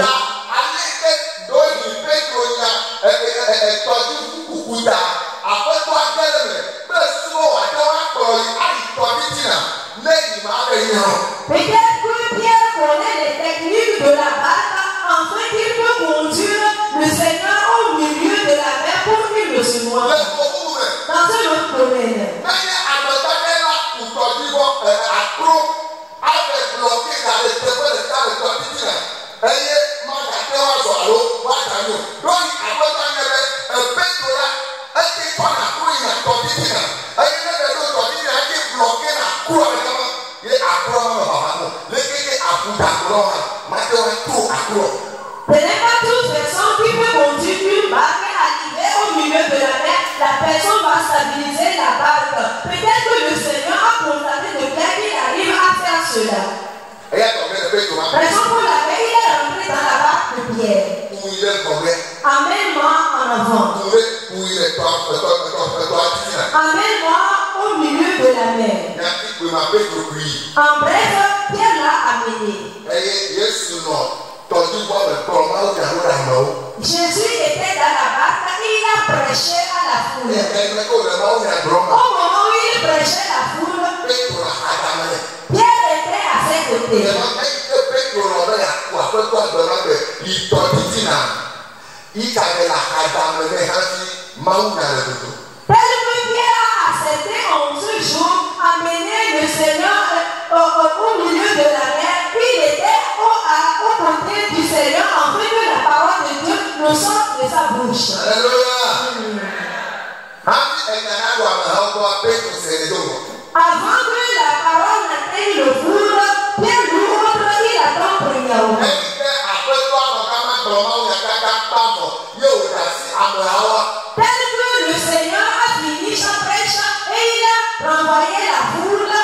Peut-être que Pierre connaît les techniques de la barque afin qu'il peut conduire le Seigneur au milieu de la mer pour qu'il ne se noie. Dans un autre domaine. Ce n'est pas toute personne qui peut conduire une barque et arriver au milieu de la mer. La personne va stabiliser la barque. Peut-être que le Seigneur a constaté de Pierre qu'il arrive à faire cela. Raison pour laquelle il est rentré dans la barque de Pierre. Amène-moi en avant. Amène-moi au milieu de la mer. En bref, Pierre l'a amené. Jésus était dans la barque et il a prêché à la foule. Au moment où il prêchait la foule, Pierre était à ses côtés. Tellement Pierre a accepté en ce jour amener le Seigneur au milieu de la mer. Il était au côté du Seigneur afin que la parole de Dieu ne sorte de sa bouche. Avant que la parole n'atteigne le four, Pierre l'ouvre, il attend premièrement. Tel que le Seigneur a fini sa prêche et il a renvoyé la foule,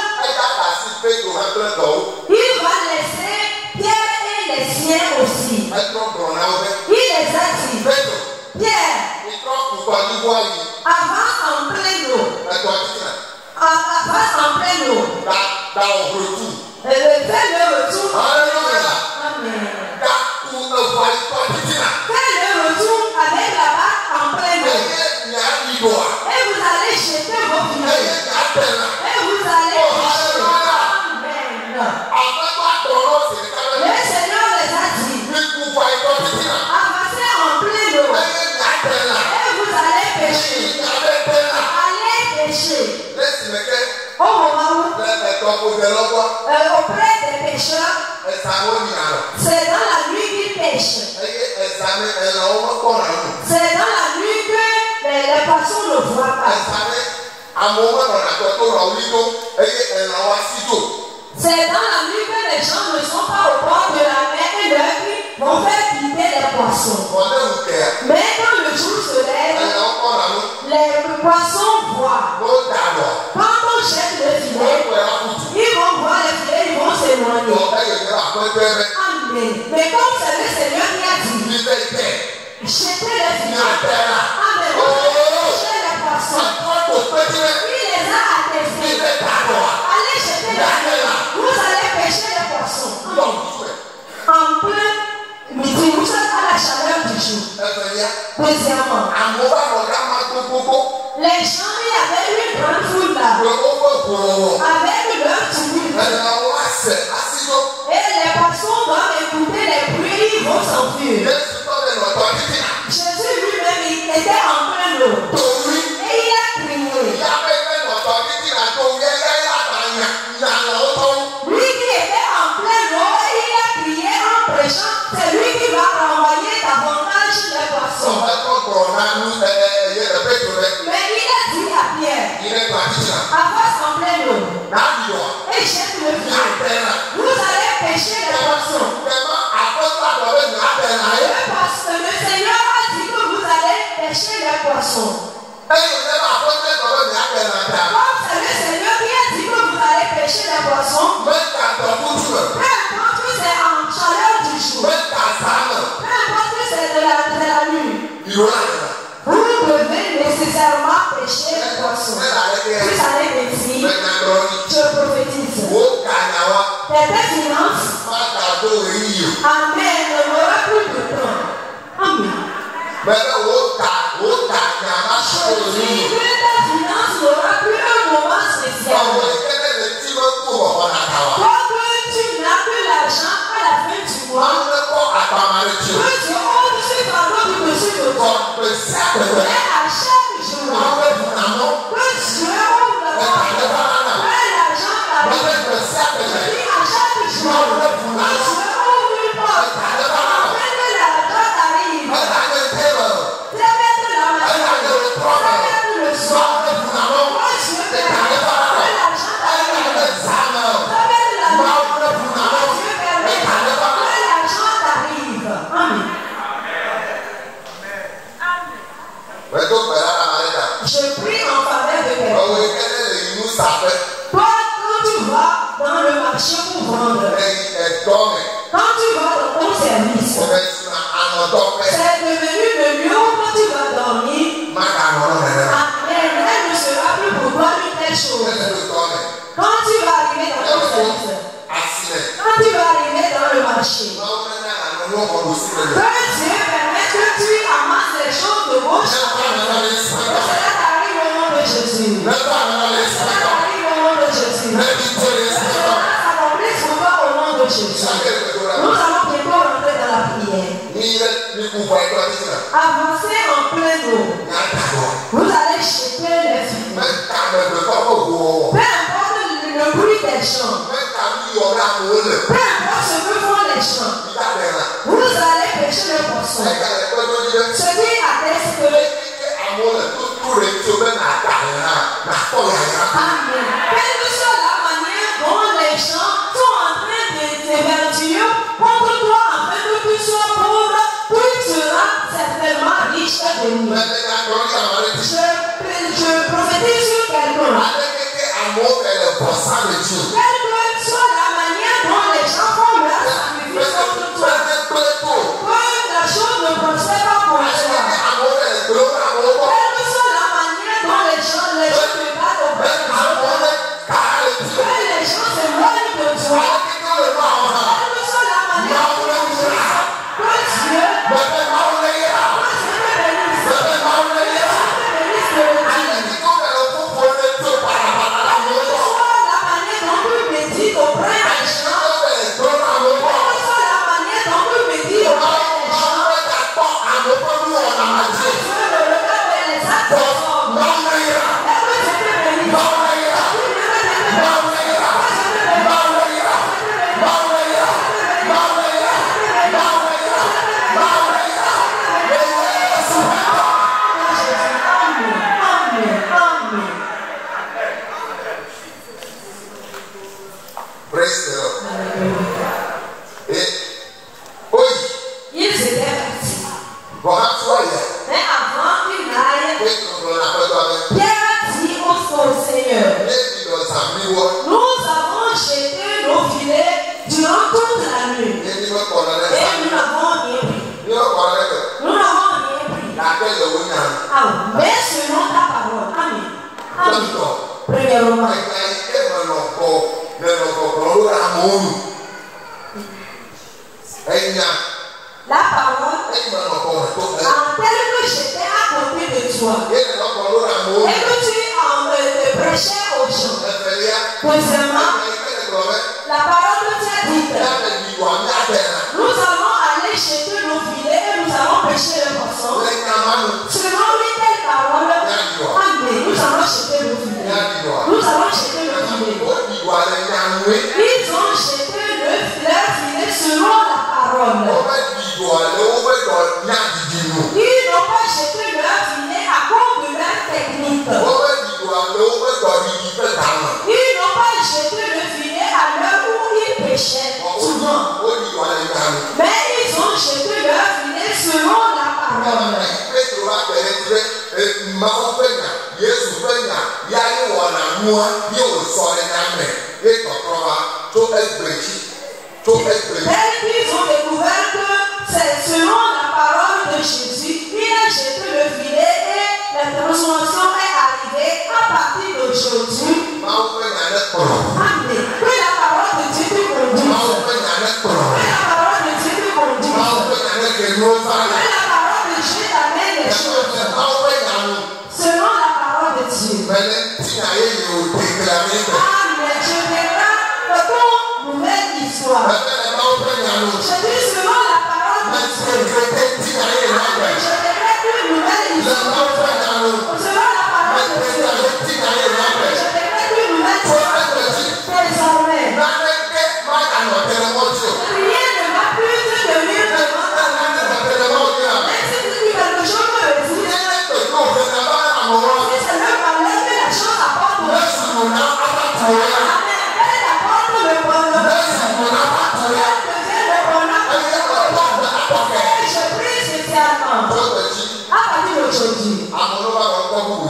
il va laisser Pierre et les siens aussi. Il les a dit, Pierre, avance en pleine eau. Avance en pleine eau. Fais le retour. Amen. Fais le retour avec la barque en pleine eau. Et vous allez jeter vos filets. Et vous allez pêcher. Amen. Le Seigneur les a dit, avancez en pleine eau. Et vous allez pêcher. Allez pêcher. Au moment où, auprès des pêcheurs, c'est dans la nuit qu'ils pêchent. C'est dans la nuit que les poissons ne voient pas. C'est dans la nuit que les gens ne sont pas au bord de la mer et leurs cris vont faire quitter les poissons. Mais quand le jour se lève, les poissons voient. Quand on jette le filet, ils vont voir les filets, ils vont s'éloigner. Amen. Mais comme c'est le Seigneur qui a dit, jetez les filets. Amen. Jetez les poissons. Il les a attestés. Allez jeter les filets. Vous allez pêcher les poissons. En plein midi, vous êtes à la chaleur du jour. Deuxièmement, les gens, il y avait une grande foule là. Avec leur tumulte. Et les poissons doivent écouter les bruits, ils vont s'enfuir. Jésus lui-même, il était en plein eau. Et il a crié. Lui qui était en plein eau, il a crié en prêchant. dis que ta finance n'aura plus un moment spécial. Toi que tu n'as que l'argent à la fin du mois, que tu ôtes ce fardeau du dessus de toi. Et à chaque jour, que tu ouvres la porte, que l'argent t'arrive. Je dis à chaque jour, que tu ouvres une porte, que l'argent t'arrive. Fais mettre la machine, fais mettre le son. Que tu fais que l'argent t'arrive. Fais mettre la machine, que tu permets que l'argent t'arrive. Amen. Je prie en faveur de quelqu'un. Toi, quand tu vas dans le marché pour vendre, quand tu vas dans ton service, c'est devenu le lieu où tu vas dormir. Amen. Elle ne sera plus pour toi une telle chose. Quand tu vas arriver dans ton service, quand tu vas arriver dans le marché, que Dieu permette que tu amasses les choses de gauche. Que cela t'arrive au nom de Jésus. Que cela t'arrive au nom de Jésus. Que cela s'accomplisse pour toi au nom de Jésus. Nous allons bientôt rentrer dans la prière. Avancez en plein eau. Vous allez jeter les filles. Peu importe le bruit des champs. Peu importe ce que font les champs. Vous allez pêcher le poisson. Ce qui atteste que Amen. Quelle que soit la manière dont les gens sont en train de s'évertuer contre toi afin que tu sois pauvre, tu seras certainement riche et béni. Je prophétise sur quelqu'un. Quelle que soit la manière dont les gens font leur sacrifice contre toi, que la chose ne prospère pas pour toi. Quelle que soit la manière dont les gens te battent au bras de toi, que les gens s'éloignent de toi. Quelle que soit la manière dont les gens que Dieu mais selon ta parole. Amen. Amen. Premièrement, la parole, en tel que j'étais à côté de toi, et que tu te prêchais aux gens. Deuxièmement, la parole que tu as dite, nous allons aller jeter nos filets et nous allons pêcher les poissons. Selon une telle parole, amen, nous allons jeter nos filets. Nous allons jeter nos filets. Ils ont jeté leur filet selon la parole. Ils n'ont pas jeté leur filet à cause de leur technique. Ils n'ont pas jeté le filet à l'heure où ils pêchaient souvent. Mais ils ont jeté leur filet selon la parole. Dès qu'ils ont découvert que c'est selon la parole de Jésus, il a jeté le filet et la transformation est arrivée à partir d'aujourd'hui. Amen. Que la parole de Dieu te conduise. Que la parole de Dieu te conduise. Que la parole de Dieu t'amène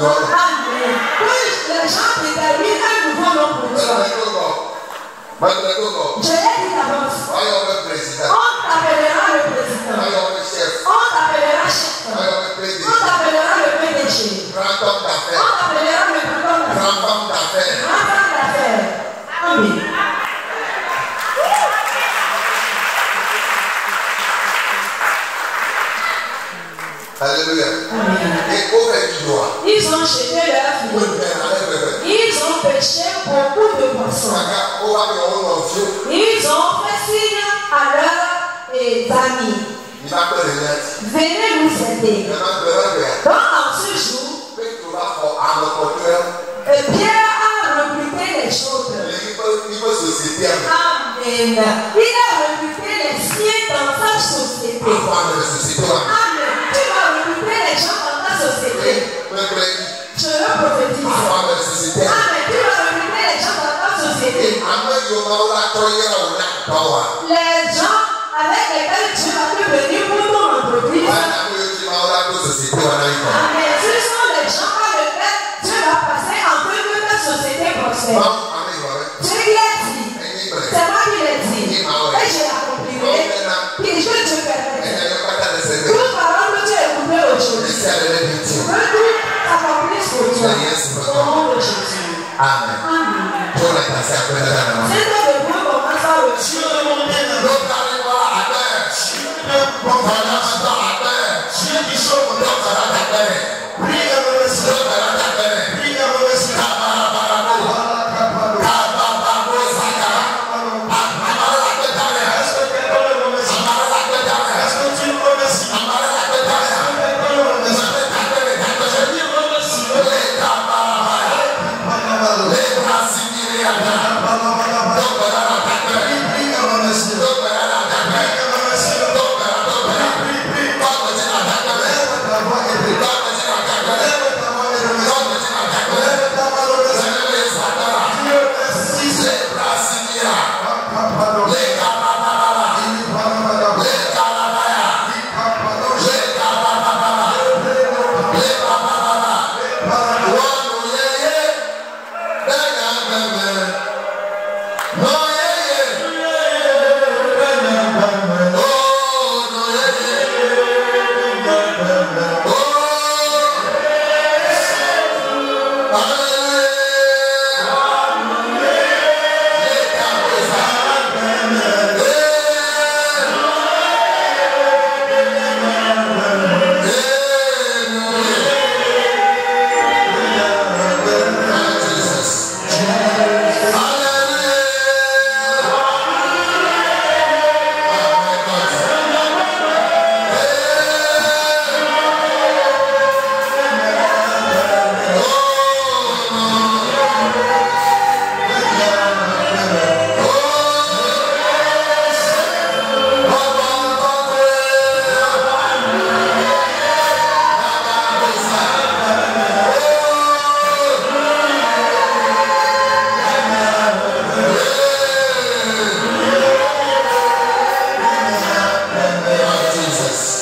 Amen. Oui, les gens déterminent un nouveau nom pour toi. Je l'ai dit d'avance. On t'appellera le président. On t'appellera chef. On t'appellera le PDG. On t'appellera le grand homme d'affaires. Amen. Alléluia. Et au fait du droit. Ils ont jeté leur fille. Ils ont pêché beaucoup de poissons. Ils ont fait signe à leurs amis. Venez nous aider. Donc en ce jour, Pierre a recruté les choses. Amen. Il a recruté les siens dans sa société. Amen. Tu vas recruter les gens dans ta société. Je le prophétise. Amen. Tu vas recruter les gens dans ta société. Les gens avec lesquels tu vas devenir pour ton entreprise. Amen. Ce sont les gens par lesquels tu vas passer en peu que ta société prospère. Je l'ai dit. C'est moi qui l'ai dit. Et je l'accomplirai. Et je te permets. Toute parole que tu as écoutée aujourd'hui, que tout s'accomplisse pour toi. Au nom de Jésus. Amen. C'est donc de vous commencer à le tuer. Yes.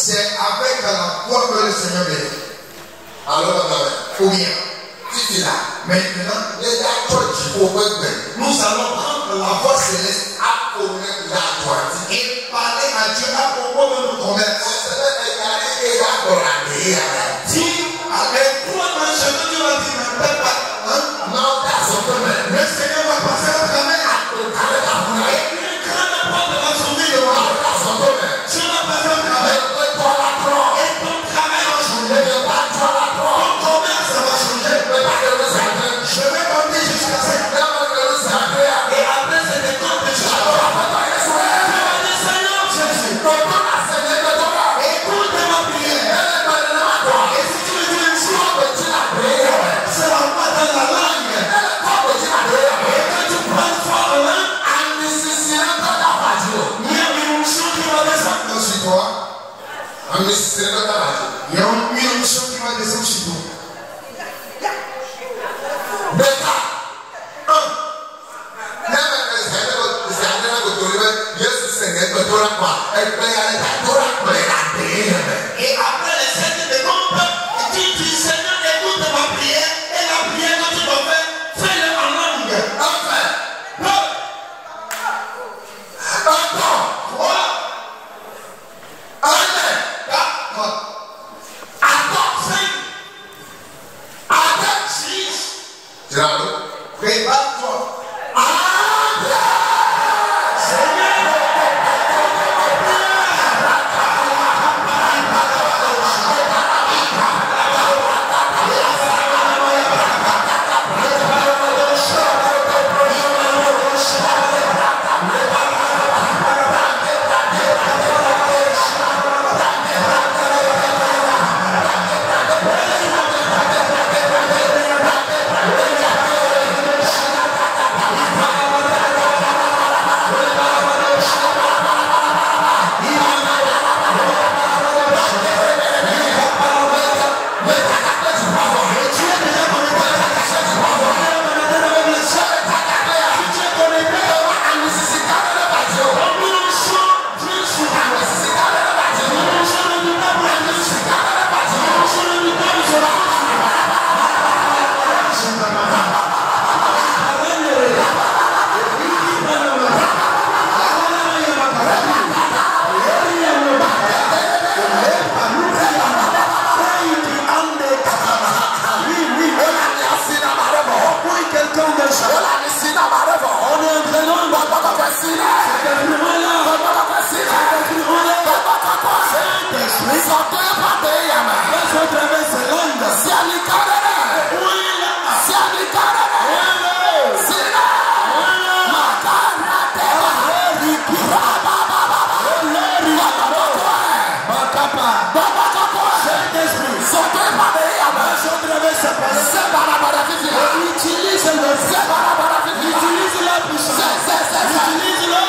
c'est avec la voix que le Seigneur veut. Alors, Ou bien, si tu l'as, maintenant, les gars, nous allons prendre la voix céleste et parler à Dieu à propos de nos commerces. Dis à l'époux d'un chemin, Dieu va dire, le Seigneur va passer à travers. Et une grande porte va s'ouvrir devant. Dieu va passer à travers. Et ton travail va changer. Ton commerce va changer. Je vais compter jusqu'à 5. Et après cette écoute de Dieu, tu vas dire, Seigneur Jésus, écoute ma prière. Et si tu me dis une chose, c'est la voix dans la langue. Et que tu prennes fort en langue, il y a une unction qui va descendre sur toi. Il y a une unction qui va descendre sur toi. Et après les 7 secondes, tu dis Seigneur, écoute ma prière et la prière que tu vas faire, fais-le en langue. Prépare-toi. Utilise-le.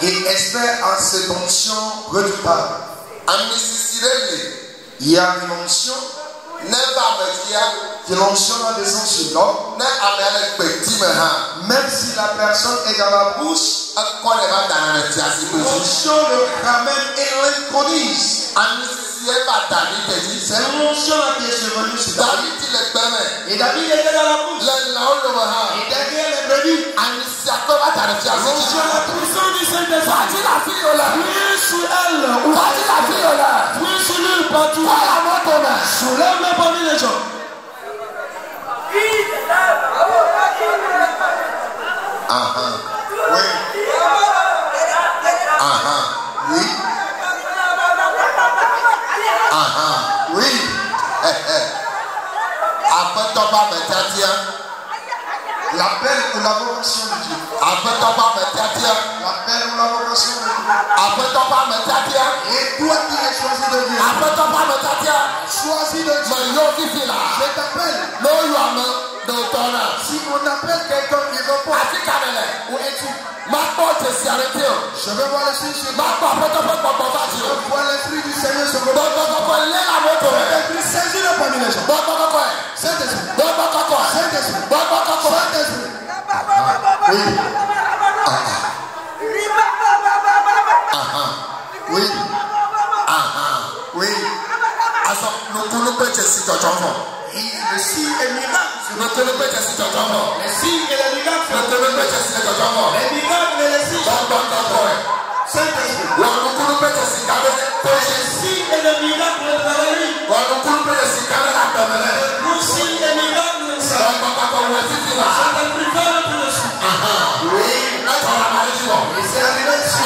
Et espère en cette onction redoutable. Il y a une onction. Que l'onction va descendre sur l'homme. Même si la personne est dans la bouche, l'onction le ramène et l'introduise. C'est l'onction qui est survenue sur David. Et David était dans la bouche. Et derrière les brebis, l'onction la puissance du Saint-Esprit. Priez sur elle. Priez sur lui partout. Soulève-le parmi les gens. Oui. Oui. Oui. L'appel ou la vocation de Dieu. L'appel ou la vocation de Dieu. Et toi qui es choisi de Dieu. Choisi de Dieu. Je t'appelle. Si on appelle quelqu'un qui répond, où es-tu? Je veux voir le signe sur moi. Je vois l'esprit du Seigneur sur moi. L'esprit saisit le parmi les gens. Saint-Esprit. Saint-Esprit. Saint-Esprit. Oui. Oui. Oui. Le signe est miracle. Les signes et les miracles. Les miracles et les signes. Saint-Esprit. Les signes et les miracles de la vie. Les signes et les miracles de sa vie. Saint-Esprit, fais le tout dessus. Oui. Et c'est arrivé ici.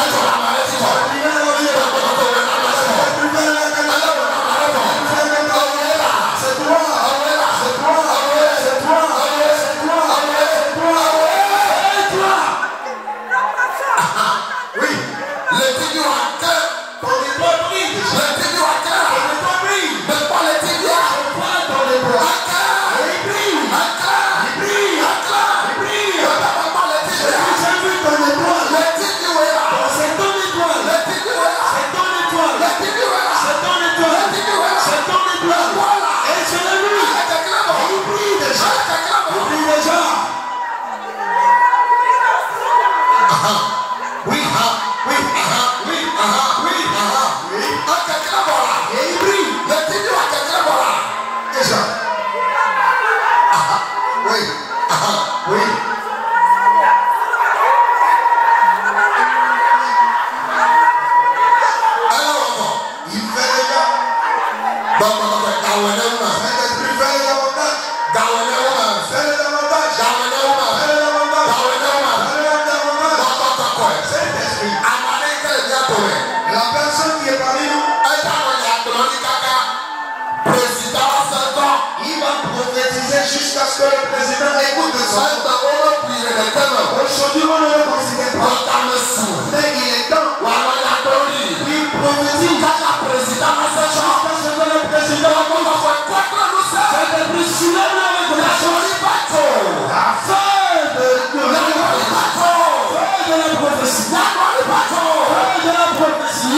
Jusqu'à ce que le président écoute ça. Aujourd'hui, on ne le considère pas. Mais il est temps. Il prophétise. Jusqu'à ce que le président Saint-Esprit soulève la révélation. Afin de la prophétie. De la prophétie.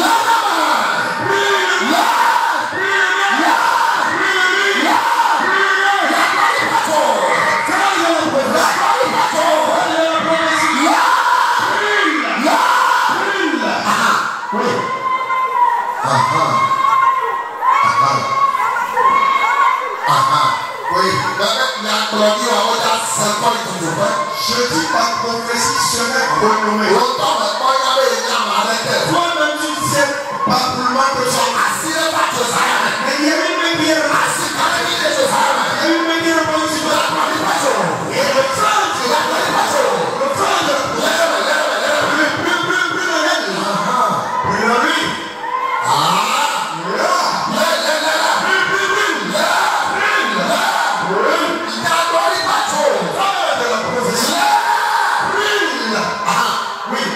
Je dis ta prophétie serait renommée. Toi-même tu sais pas pour moi que tu es. Mais il y a une manière. Il y a une manière pour le Seigneur. Et le frère de la oui.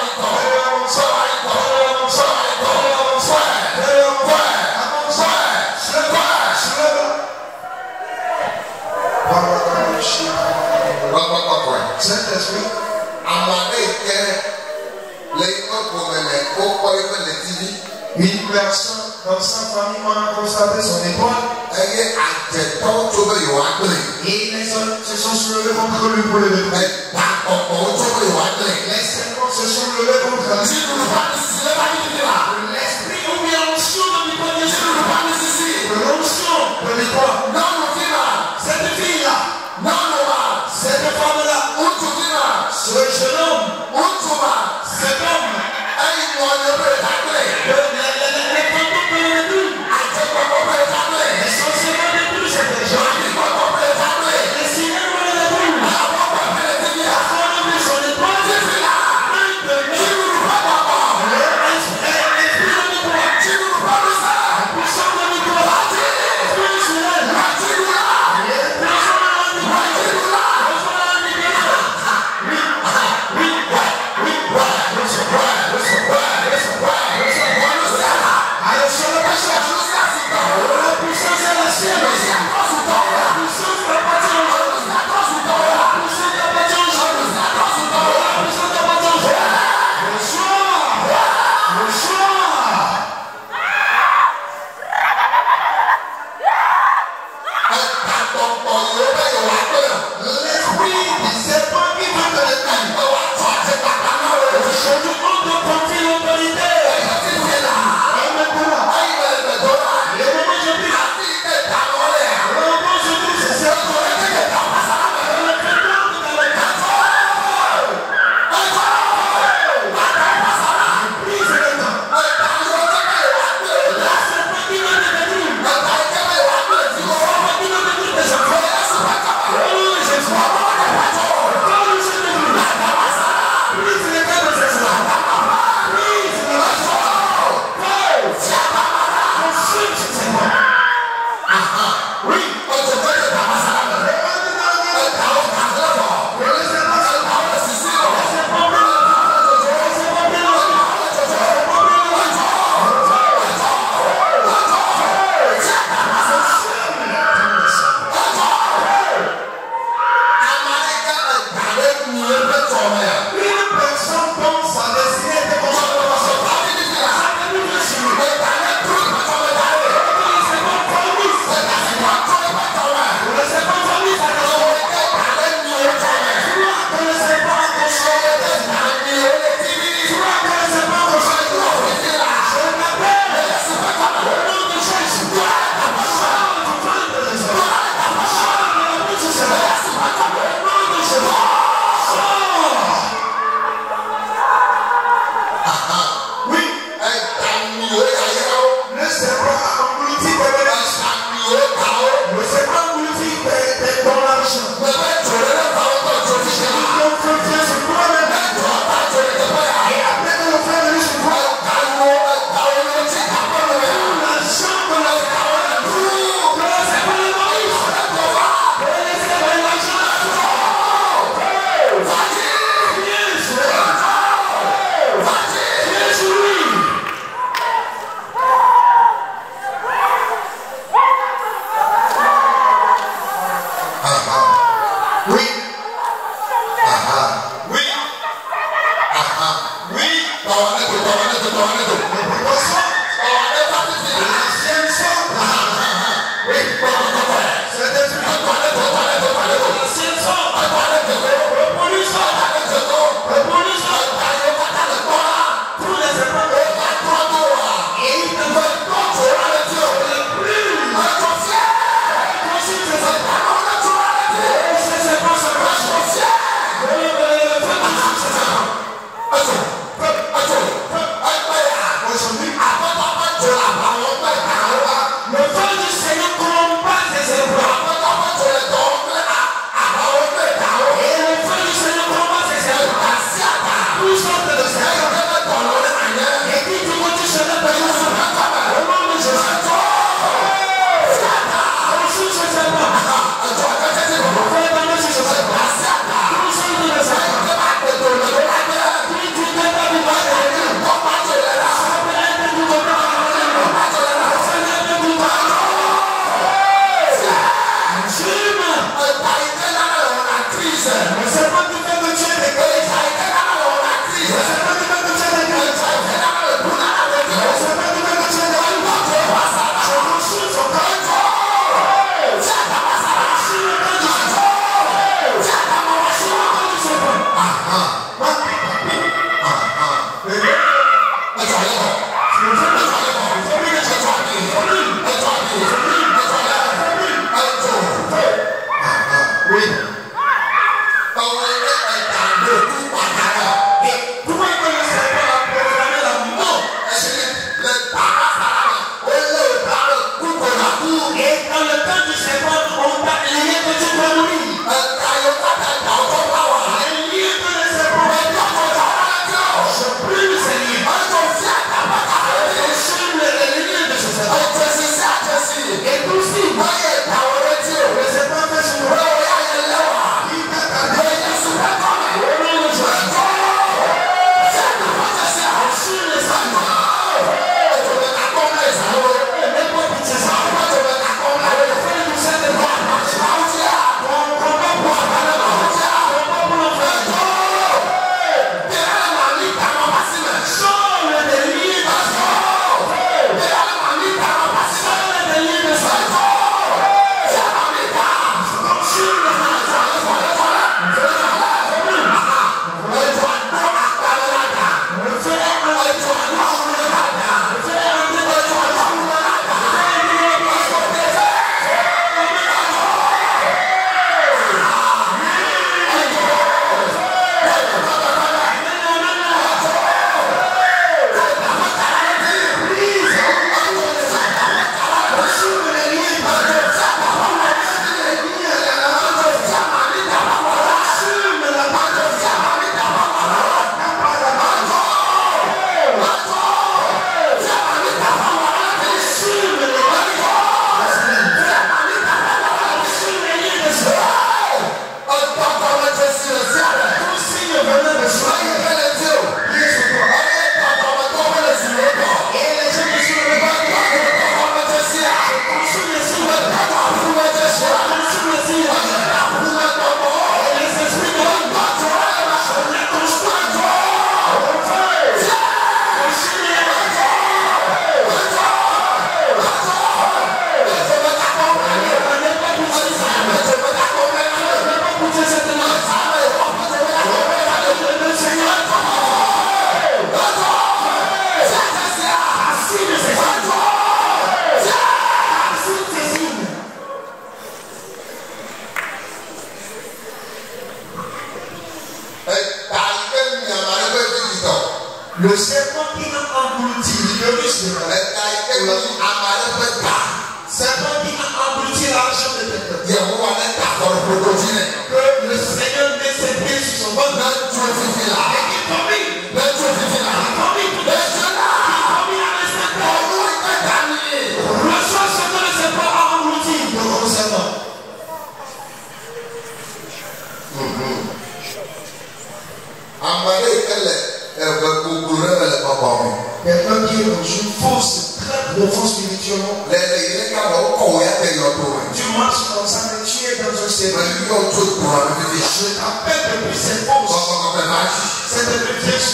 Somebody dans sa famille, on a constaté son étoile. Et les hommes se sont soulevés contre lui pour le détruire. Les serpents se sont levés contre lui. L'esprit ou bien l'onction de l'onction de l'étoile. Cette fille-là, cette femme-là, ce jeune homme, cet homme, Aujourd'hui, Le serpent qui a englouti le riche de la serpent qui a englouti l'argent de quelqu'un. Que le Seigneur met ses pieds sur son ventre. Et qu'il vomit. Reçois ce que le serpent a englouti dans mon serpent. Quelqu'un qui est dans une fausse traite de fond spirituellement. Tu marches comme ça, mais tu es dans un cercle. Je t'appelle depuis cette fausse. C'est depuis Jésus.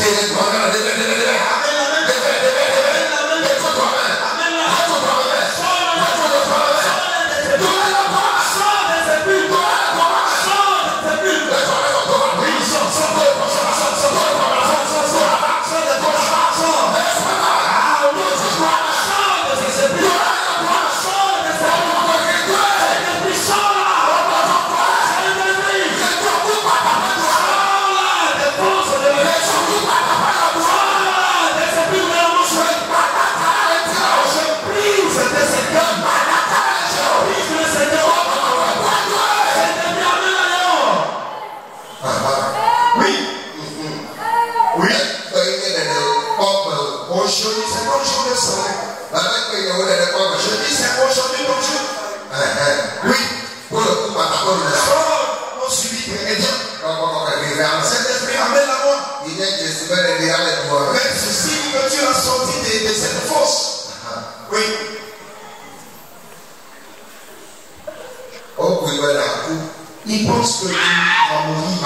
Il pense que tu vas mourir.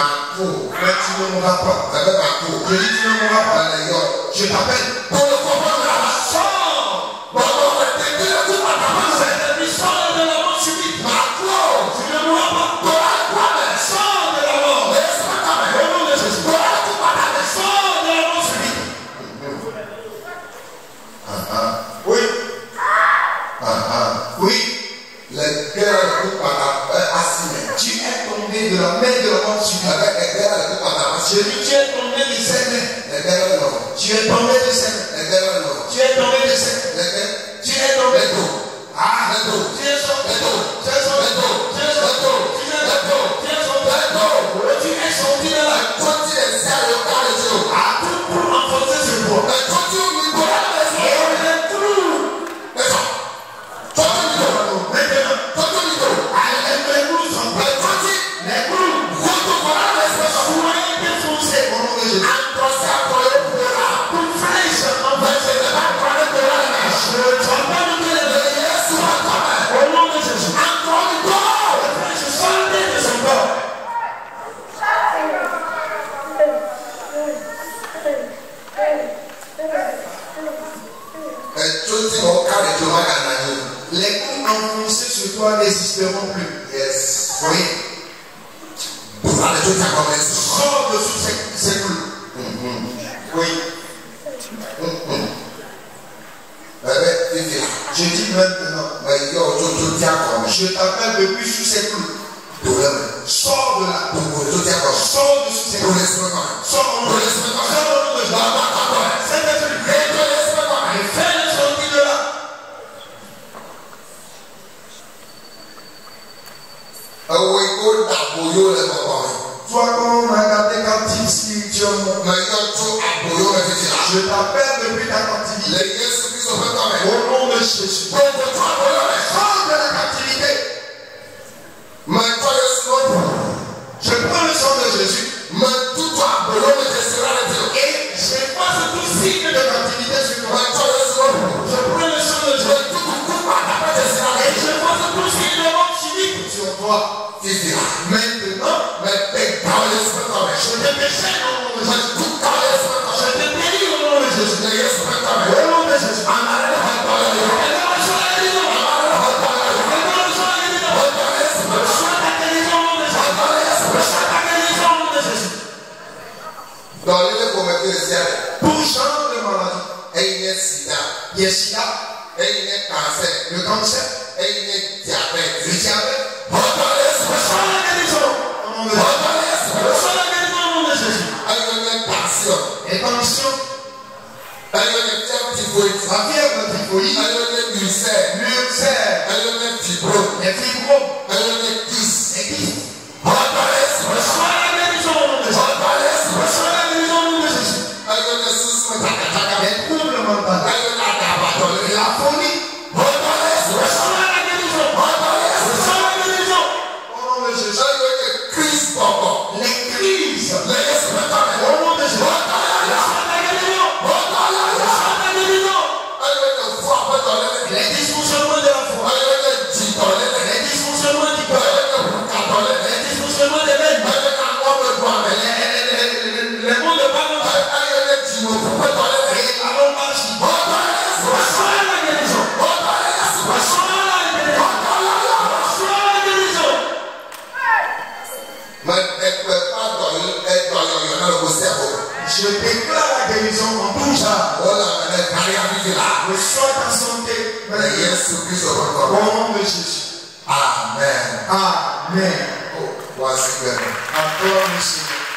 Mais tu ne mourras pas. Je dis tu ne mourras pas. Je t'appelle. Sors de la mort subite. Tu ne mourras pas. Sors de la mort. Au nom de Jésus. Sors de la mort subite. tombé de scène. Tu es tombé de scène. Tu es tombé. Ah, tu es sorti. Tu es sorti. Tu es sorti. Tu es sorti. Tu es sorti. Tu es sorti de là. Ah, pour renforcer ce poids. Les coups enfoncés sur toi n'existeront plus. Yes. Oui. Sors Sors de sous ces coups. Oui. Je dis maintenant. Je t'appelle depuis sous ces coups. Sors de là. Sors de sous ces coups. Sors de là. Fais-le sortir de là. Toi, quand on a gardé captif spirituellement, je t'appelle depuis ta captivité. Au nom de Jésus. Sors de la captivité. Je prends le sang de Jésus. Et j'efface tout signe de captivité sur toi. Je prends le sang de Jésus. Et j'efface tout signe de mort chimique sur toi. Maintenant, je te déchaîne au nom de Jésus. Je te bénis au nom de Jésus. Au nom de Jésus. Pour genre de maladie, il y a sida, le cancer, le diabète. Et tension, la fièvre typhoïde, l'ulcère, les fibromes, les kystes. Les troubles mentaux, la folie. Au nom de Jésus. Les crises. Au nom de Jésus. Les dysfonctionnements de la foi. Les dysfonctionnements du corps. Les dysfonctionnements des veines. Les mots de parole. Et la lombalgie. Reçois la guérison. Reçois la guérison. Reçois la guérison. Je déclare la guérison en tout genre. Reçois ta santé. Au nom de Jésus. Amen. Amen. Oh, voici. Encore, monsieur.